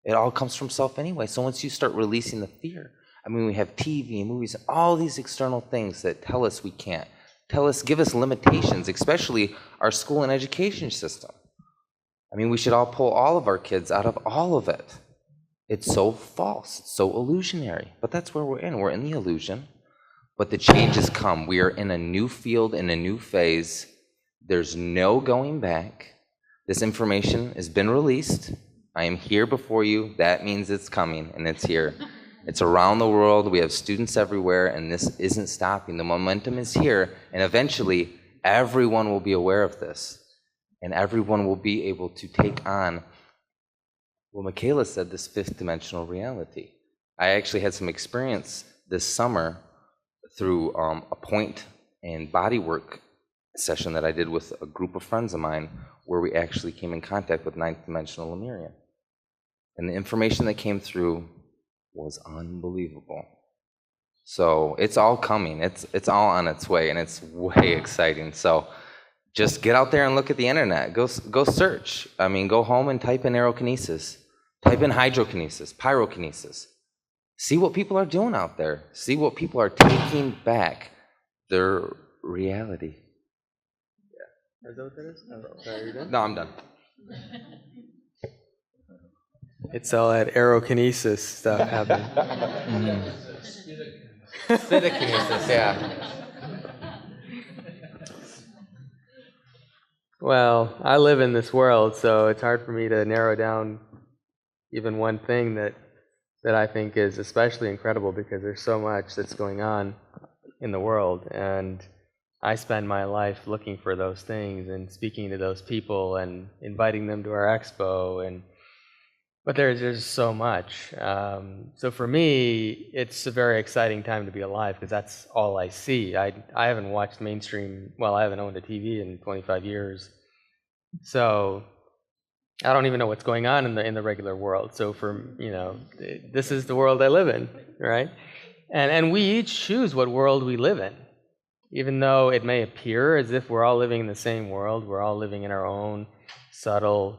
Speaker 7: It all comes from self anyway. So once you start releasing the fear, I mean, we have TV and movies, all these external things that tell us we can't, give us limitations, especially our school and education system. I mean, we should all pull all of our kids out of all of it. It's so false, it's so illusionary, but that's where we're in. We're in the illusion, but the changes come. We are in a new field, in a new phase. There's no going back. This information has been released. I am here before you. That means it's coming, and it's here. It's around the world. We have students everywhere, and this isn't stopping. The momentum is here, and eventually everyone will be aware of this, and everyone will be able to take on Well, Micheila said this fifth dimensional reality. I actually had some experience this summer through a point and bodywork session that I did with a group of friends of mine, where we actually came in contact with ninth dimensional Lemuria. And the information that came through was unbelievable. So it's all coming. It's all on its way, and it's way exciting. So just get out there and look at the internet. Go search. I mean, go home and type in aerokinesis. Type in hydrokinesis, pyrokinesis. See what people are doing out there. See what people are taking back their reality. Yeah. Is that what that is? Oh, sorry, you're done? No, I'm done.
Speaker 2: It's all that aerokinesis stuff happening.
Speaker 7: Spidokinesis, yeah.
Speaker 2: Well, I live in this world, so it's hard for me to narrow down even one thing that I think is especially incredible, because there's so much that's going on in the world, and I spend my life looking for those things and speaking to those people and inviting them to our expo, but there's so much. So for me, it's a very exciting time to be alive, because that's all I see. I haven't watched mainstream, well, I haven't owned a TV in 25 years, so I don't even know what's going on in the regular world. So this is the world I live in, right? And we each choose what world we live in. Even though it may appear as if we're all living in the same world, we're all living in our own subtle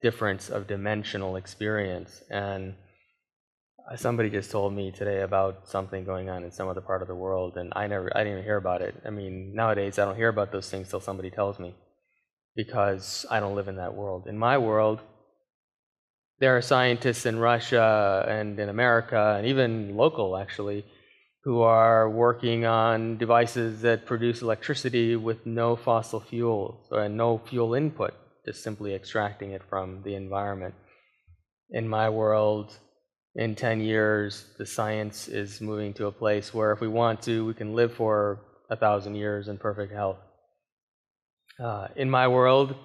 Speaker 2: difference of dimensional experience. And somebody just told me today about something going on in some other part of the world, and I didn't even hear about it. I mean, nowadays I don't hear about those things till somebody tells me, because I don't live in that world. In my world, there are scientists in Russia and in America, and even local actually, who are working on devices that produce electricity with no fossil fuel and no fuel input, just simply extracting it from the environment. In my world, in 10 years, the science is moving to a place where if we want to, we can live for 1,000 years in perfect health. In my world,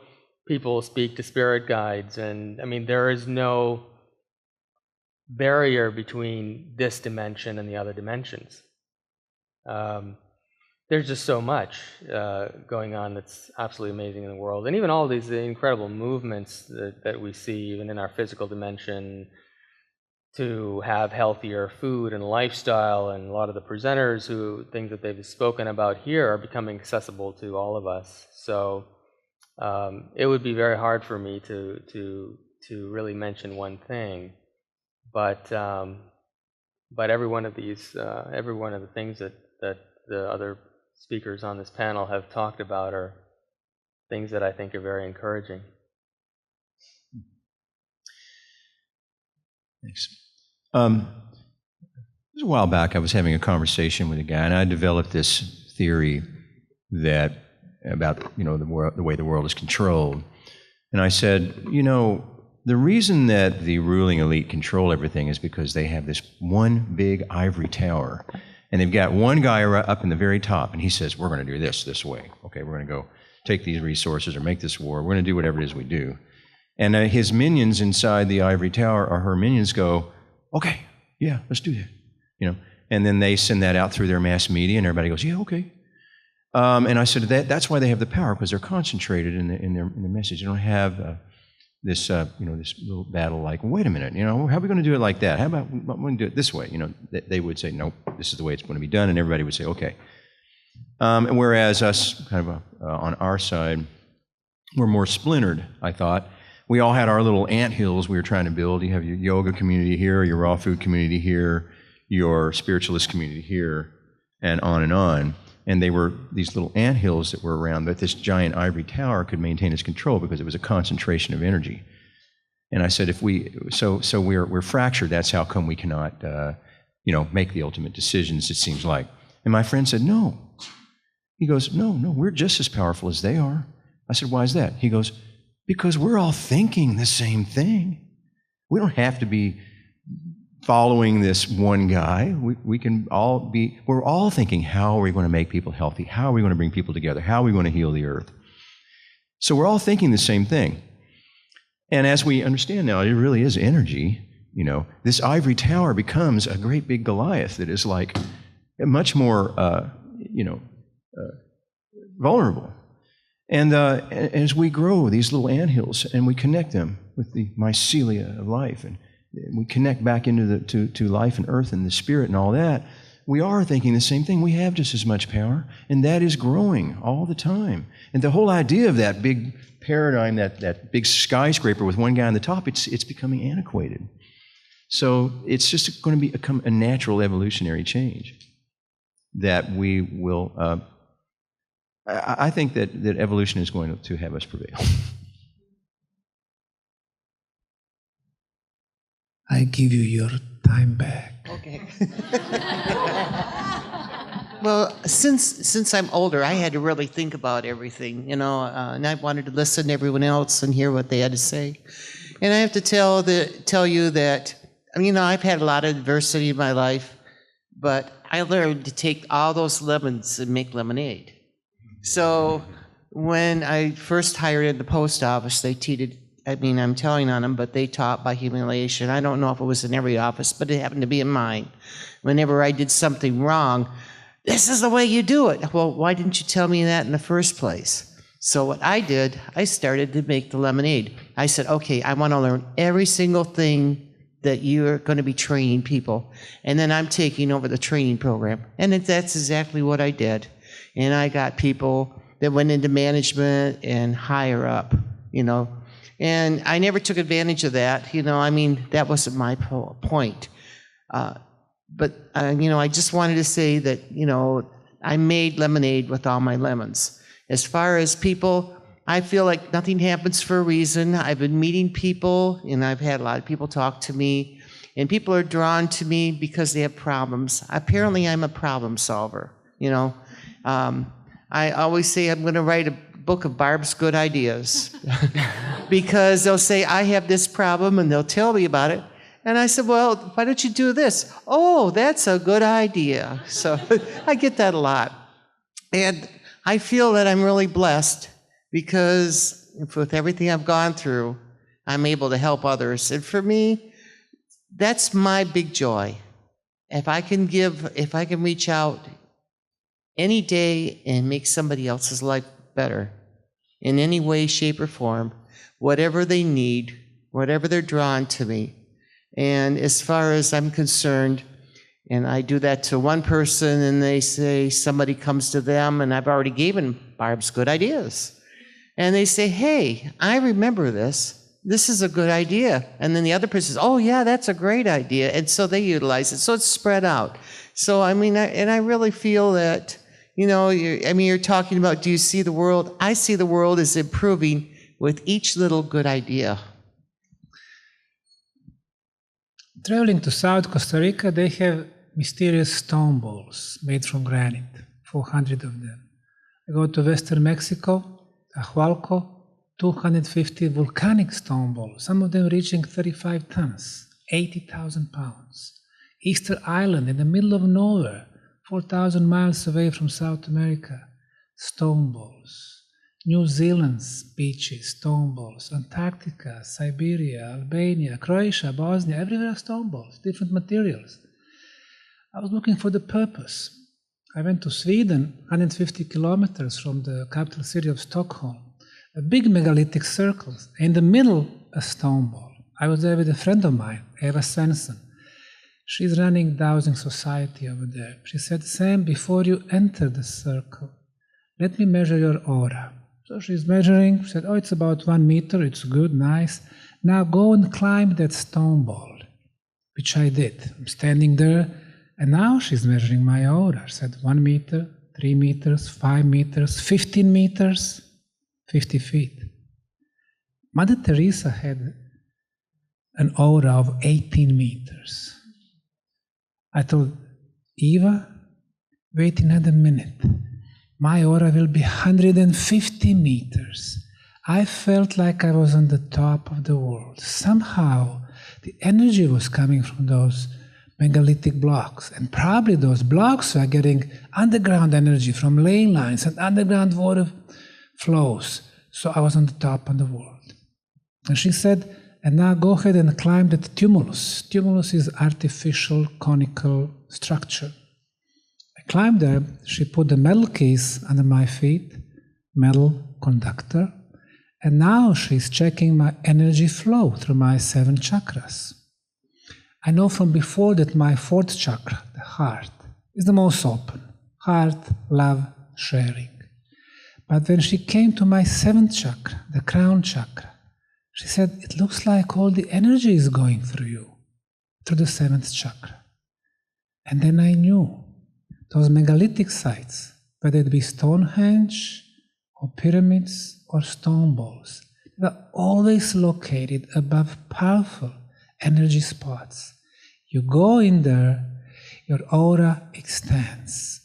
Speaker 2: people speak to spirit guides, and I mean, there is no barrier between this dimension and the other dimensions. There's just so much going on that's absolutely amazing in the world. And even all these incredible movements that we see, even in our physical dimension, to have healthier food and lifestyle, and a lot of the presenters things that they've spoken about here are becoming accessible to all of us. So it would be very hard for me to really mention one thing, but every one of the things that the other speakers on this panel have talked about are things that I think are very encouraging.
Speaker 5: Thanks. It was a while back, I was having a conversation with a guy, and I developed this theory about the way the world is controlled. And I said, the reason that the ruling elite control everything is because they have this one big ivory tower, and they've got one guy up in the very top, and he says, we're going to do this way. Okay, we're going to go take these resources or make this war. We're going to do whatever it is we do. And his minions inside the ivory tower, or her minions, go, okay, yeah, let's do that. And then they send that out through their mass media, and everybody goes, yeah, okay. And I said that's why they have the power, because they're concentrated in their message. They don't have this little battle like, wait a minute, how are we going to do it like that? How about we're going to do it this way? They would say, nope, this is the way it's going to be done, and everybody would say, okay. And whereas us, kind of on our side, we're more splintered, I thought. We all had our little anthills we were trying to build. You have your yoga community here, your raw food community here, your spiritualist community here, and on and on. And they were these little anthills that were around, but this giant ivory tower could maintain its control because it was a concentration of energy. And I said, so we're fractured. That's how come we cannot, make the ultimate decisions, it seems like. And my friend said, no. He goes, no, we're just as powerful as they are. I said, why is that? He goes, because we're all thinking the same thing. We don't have to be following this one guy. We're all thinking, how are we going to make people healthy? How are we going to bring people together? How are we going to heal the earth? So we're all thinking the same thing. And as we understand now, it really is energy. This ivory tower becomes a great big Goliath that is like much more, vulnerable. And as we grow these little anthills and we connect them with the mycelia of life, and we connect back into to life and earth and the spirit and all that, we are thinking the same thing. We have just as much power, and that is growing all the time. And the whole idea of that big paradigm, that big skyscraper with one guy on the top, it's becoming antiquated. So it's just going to become a natural evolutionary change that we will. I think that evolution is going to have us prevail.
Speaker 6: I give you your time back.
Speaker 4: Okay. Well, since I'm older, I had to really think about everything, and I wanted to listen to everyone else and hear what they had to say. And I have to tell you that, I've had a lot of adversity in my life, but I learned to take all those lemons and make lemonade. So when I first hired at the post office, they I'm telling on them, but they taught by humiliation. I don't know if it was in every office, but it happened to be in mine. Whenever I did something wrong, this is the way you do it. Well, why didn't you tell me that in the first place? So what I did, I started to make the lemonade. I said, okay, I want to learn every single thing that you're going to be training people. And then I'm taking over the training program. And that's exactly what I did. And I got people that went into management and higher up, And I never took advantage of that, that wasn't my point. But I just wanted to say that, I made lemonade with all my lemons. As far as people, I feel like nothing happens for a reason. I've been meeting people, and I've had a lot of people talk to me, and people are drawn to me because they have problems. Apparently, I'm a problem solver, I always say I'm going to write a book of Barb's good ideas because they'll say, I have this problem, and they'll tell me about it. And I said, well, why don't you do this? Oh, that's a good idea. So I get that a lot. And I feel that I'm really blessed because with everything I've gone through, I'm able to help others. And for me, that's my big joy. If I can reach out any day and make somebody else's life better in any way, shape, or form, whatever they need, whatever they're drawn to me. And as far as I'm concerned, and I do that to one person and they say somebody comes to them and I've already given Barb's good ideas. And they say, hey, I remember this. This is a good idea. And then the other person says, oh yeah, that's a great idea. And so they utilize it. So it's spread out. So I really feel that, you're talking about, do you see the world? I see the world as improving with each little good idea.
Speaker 6: Traveling to South Costa Rica, they have mysterious stone balls made from granite, 400 of them. I go to Western Mexico, Ahualco, 250 volcanic stone balls, some of them reaching 35 tons, 80,000 pounds. Easter Island in the middle of nowhere, 4,000 miles away from South America, stone balls. New Zealand's beaches, stone balls. Antarctica, Siberia, Albania, Croatia, Bosnia, everywhere stone balls, different materials. I was looking for the purpose. I went to Sweden, 150 kilometers from the capital city of Stockholm. A big megalithic circle, in the middle a stone ball. I was there with a friend of mine, Eva Svensson. She's running Dowsing Society over there. She said, Sam, before you enter the circle, let me measure your aura. So she's measuring, she said, oh, it's about 1 meter, it's good, nice. Now go and climb that stone ball, which I did. I'm standing there, and now she's measuring my aura. She said 1 meter, 3 meters, 5 meters, 15 meters, 50 feet. Mother Teresa had an aura of 18 meters. I told Eva, wait another minute. My aura will be 150 meters. I felt like I was on the top of the world. Somehow, the energy was coming from those megalithic blocks. And probably those blocks were getting underground energy from ley lines and underground water flows. So I was on the top of the world. And she said, and now go ahead and climb that tumulus. Tumulus is artificial conical structure. I climbed there. She put the metal keys under my feet, metal conductor, and now she's checking my energy flow through my 7 chakras. I know from before that my 4th chakra, the heart, is the most open. Heart, love, sharing. But when she came to my 7th chakra, the crown chakra, she said, it looks like all the energy is going through you, through the 7th chakra. And then I knew those megalithic sites, whether it be Stonehenge or pyramids or stone balls, they're always located above powerful energy spots. You go in there, your aura expands.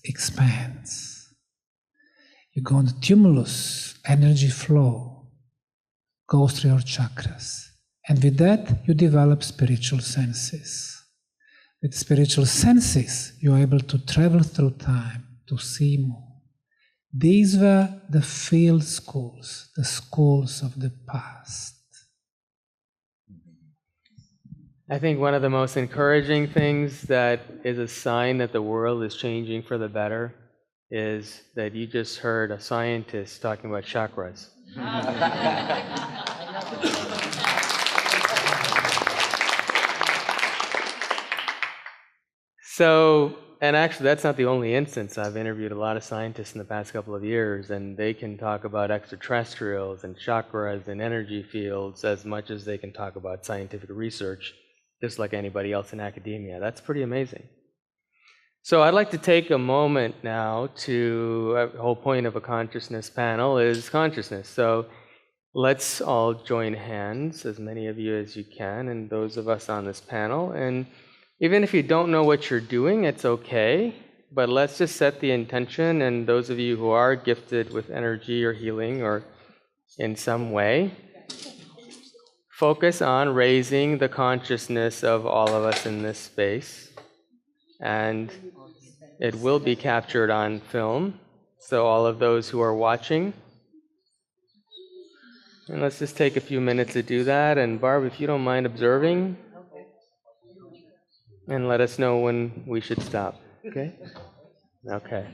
Speaker 6: You go on the tumulus, energy flow goes through your chakras. And with that, you develop spiritual senses. With spiritual senses, you're able to travel through time, to see more. These were the field schools, the schools of the past.
Speaker 2: I think one of the most encouraging things that is a sign that the world is changing for the better is that you just heard a scientist talking about chakras. So, and actually that's not the only instance. I've interviewed a lot of scientists in the past couple of years, and they can talk about extraterrestrials and chakras and energy fields as much as they can talk about scientific research, just like anybody else in academia. That's pretty amazing. So I'd like to take a moment now to, the whole point of a consciousness panel is consciousness. So let's all join hands, as many of you as you can, and those of us on this panel. And even if you don't know what you're doing, it's okay, but let's just set the intention, and those of you who are gifted with energy or healing or in some way, focus on raising the consciousness of all of us in this space. And it will be captured on film, so all of those who are watching. And let's just take a few minutes to do that. And Barb, if you don't mind observing, and let us know when we should stop, okay? Okay.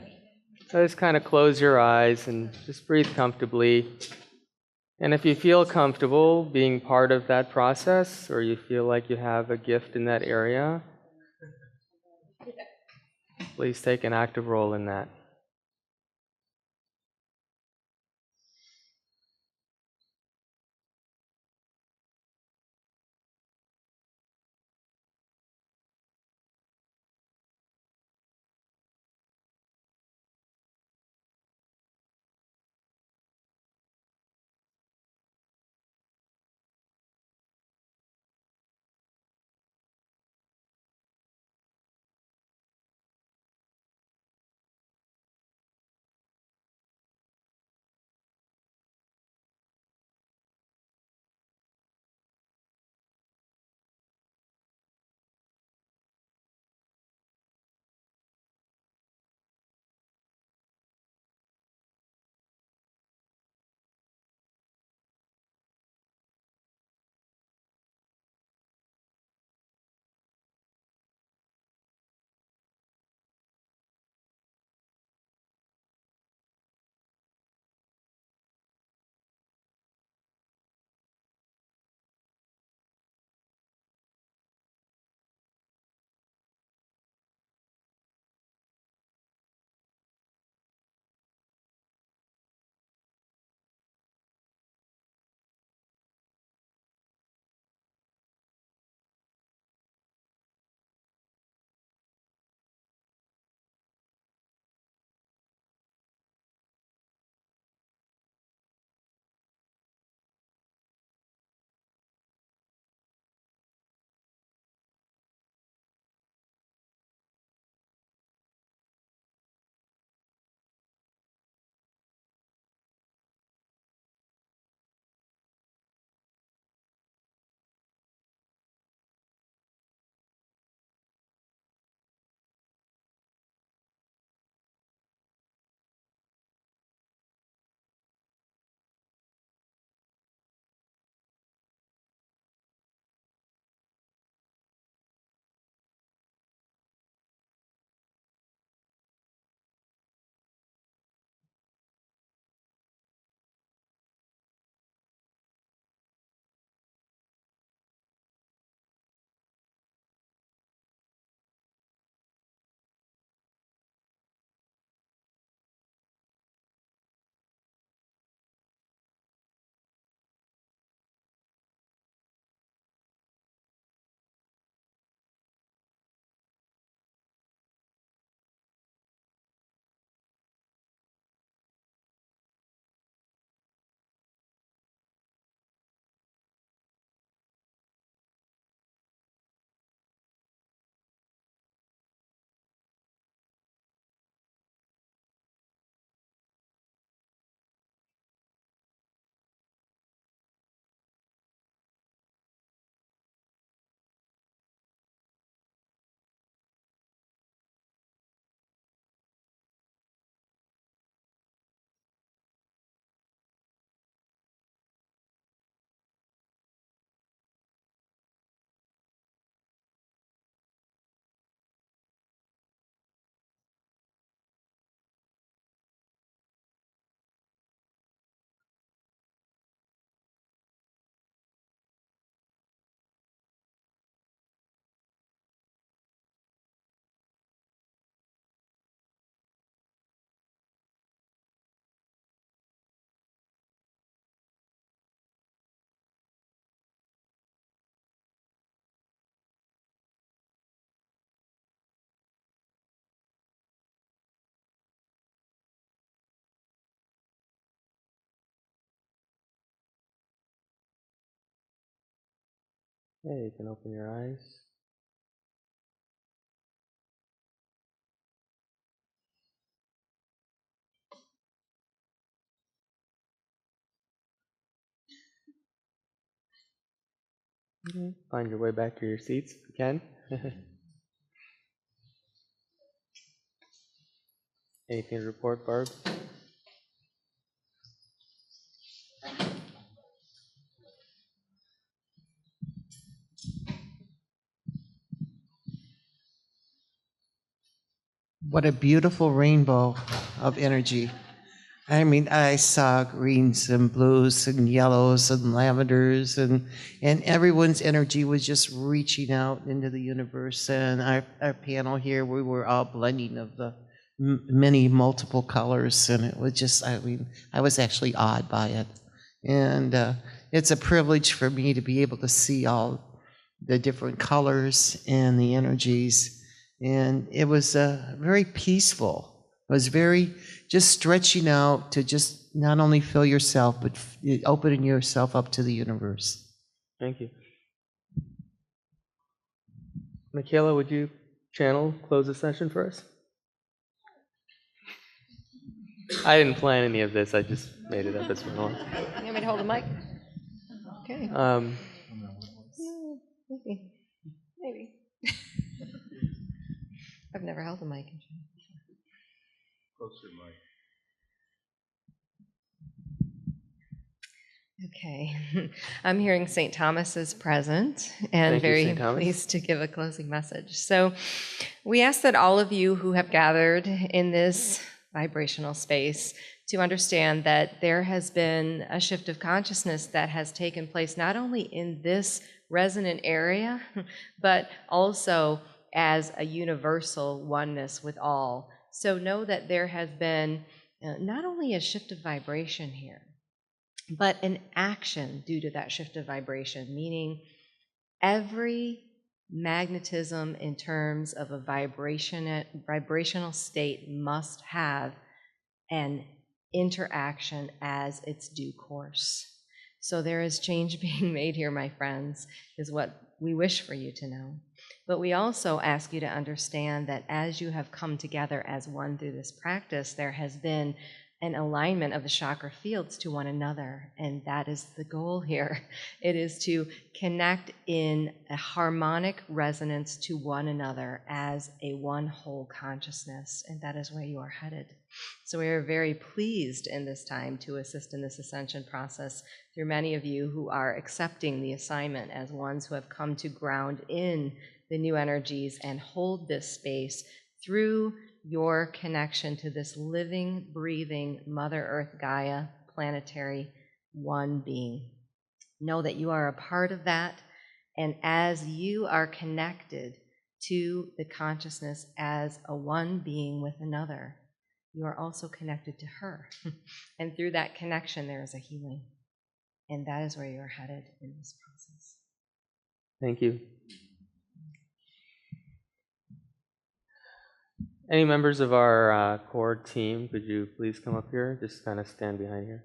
Speaker 2: So just kind of close your eyes and just breathe comfortably. And if you feel comfortable being part of that process, or you feel like you have a gift in that area, please take an active role in that. Okay, you can open your eyes. Find your way back to your seats if you can. Anything to report, Barb?
Speaker 4: What a beautiful rainbow of energy. I mean, I saw greens and blues and yellows and lavenders, and everyone's energy was just reaching out into the universe. And our panel here, we were all blending of the many multiple colors, and it was just, I mean, I was actually awed by it. And it's a privilege for me to be able to see all the different colors and the energies. And it was very peaceful. It was very just stretching out to just not only fill yourself, but opening yourself up to the universe.
Speaker 2: Thank you. Micheila, would you close the session for us? I didn't plan any of this. I just made it up as we went along.
Speaker 9: You want me to hold the mic? Okay. Maybe. I've never held a mic.
Speaker 5: Closer mic.
Speaker 9: Okay. I'm hearing St. Thomas is present and very pleased to give a closing message. So we ask that all of you who have gathered in this vibrational space to understand that there has been a shift of consciousness that has taken place not only in this resonant area, but also as a universal oneness with all. So know that there has been not only a shift of vibration here, but an action due to that shift of vibration, meaning every magnetism in terms of a vibrational state must have an interaction as its due course. So there is change being made here, my friends, is what we wish for you to know. But we also ask you to understand that as you have come together as one through this practice, there has been an alignment of the chakra fields to one another, and that is the goal here. It is to connect in a harmonic resonance to one another as a one whole consciousness, and that is where you are headed. So we are very pleased in this time to assist in this ascension process through many of you who are accepting the assignment as ones who have come to ground in the new energies and hold this space through your connection to this living, breathing Mother Earth Gaia planetary one being. Know that you are a part of that, and as you are connected to the consciousness as a one being with another, you are also connected to her. And through that connection, there is a healing. And that is where you are headed in this process.
Speaker 2: Thank you. Any members of our core team, could you please come up here? Just kind of stand behind here.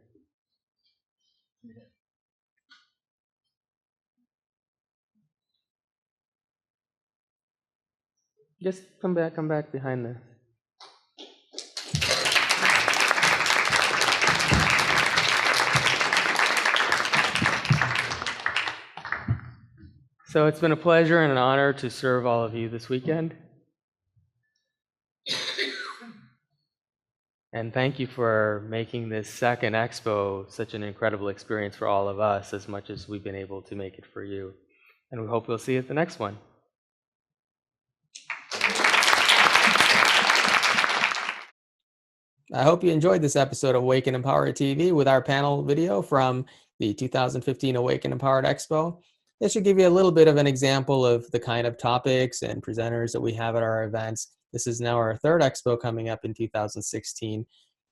Speaker 2: Just come back behind there. So it's been a pleasure and an honor to serve all of you this weekend. And thank you for making this second expo such an incredible experience for all of us, as much as we've been able to make it for you. And we hope we'll see you at the next one.
Speaker 1: I hope you enjoyed this episode of Awake and Empowered TV with our panel video from the 2015 Awake and Empowered Expo. This should give you a little bit of an example of the kind of topics and presenters that we have at our events. This is now our third expo coming up in 2016.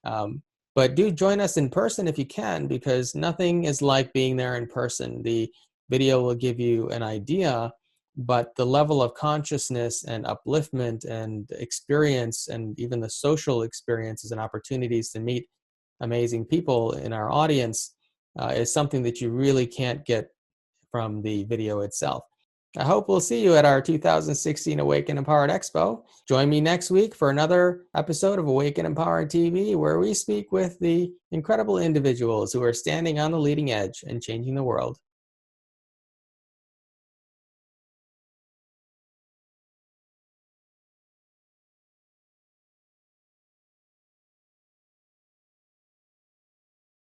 Speaker 1: But do join us in person if you can, because nothing is like being there in person. The video will give you an idea, but the level of consciousness and upliftment and experience, and even the social experiences and opportunities to meet amazing people in our audience is something that you really can't get from the video itself. I hope we'll see you at our 2016 Awake and Empowered Expo. Join me next week for another episode of Awake and Empowered TV, where we speak with the incredible individuals who are standing on the leading edge and changing the world.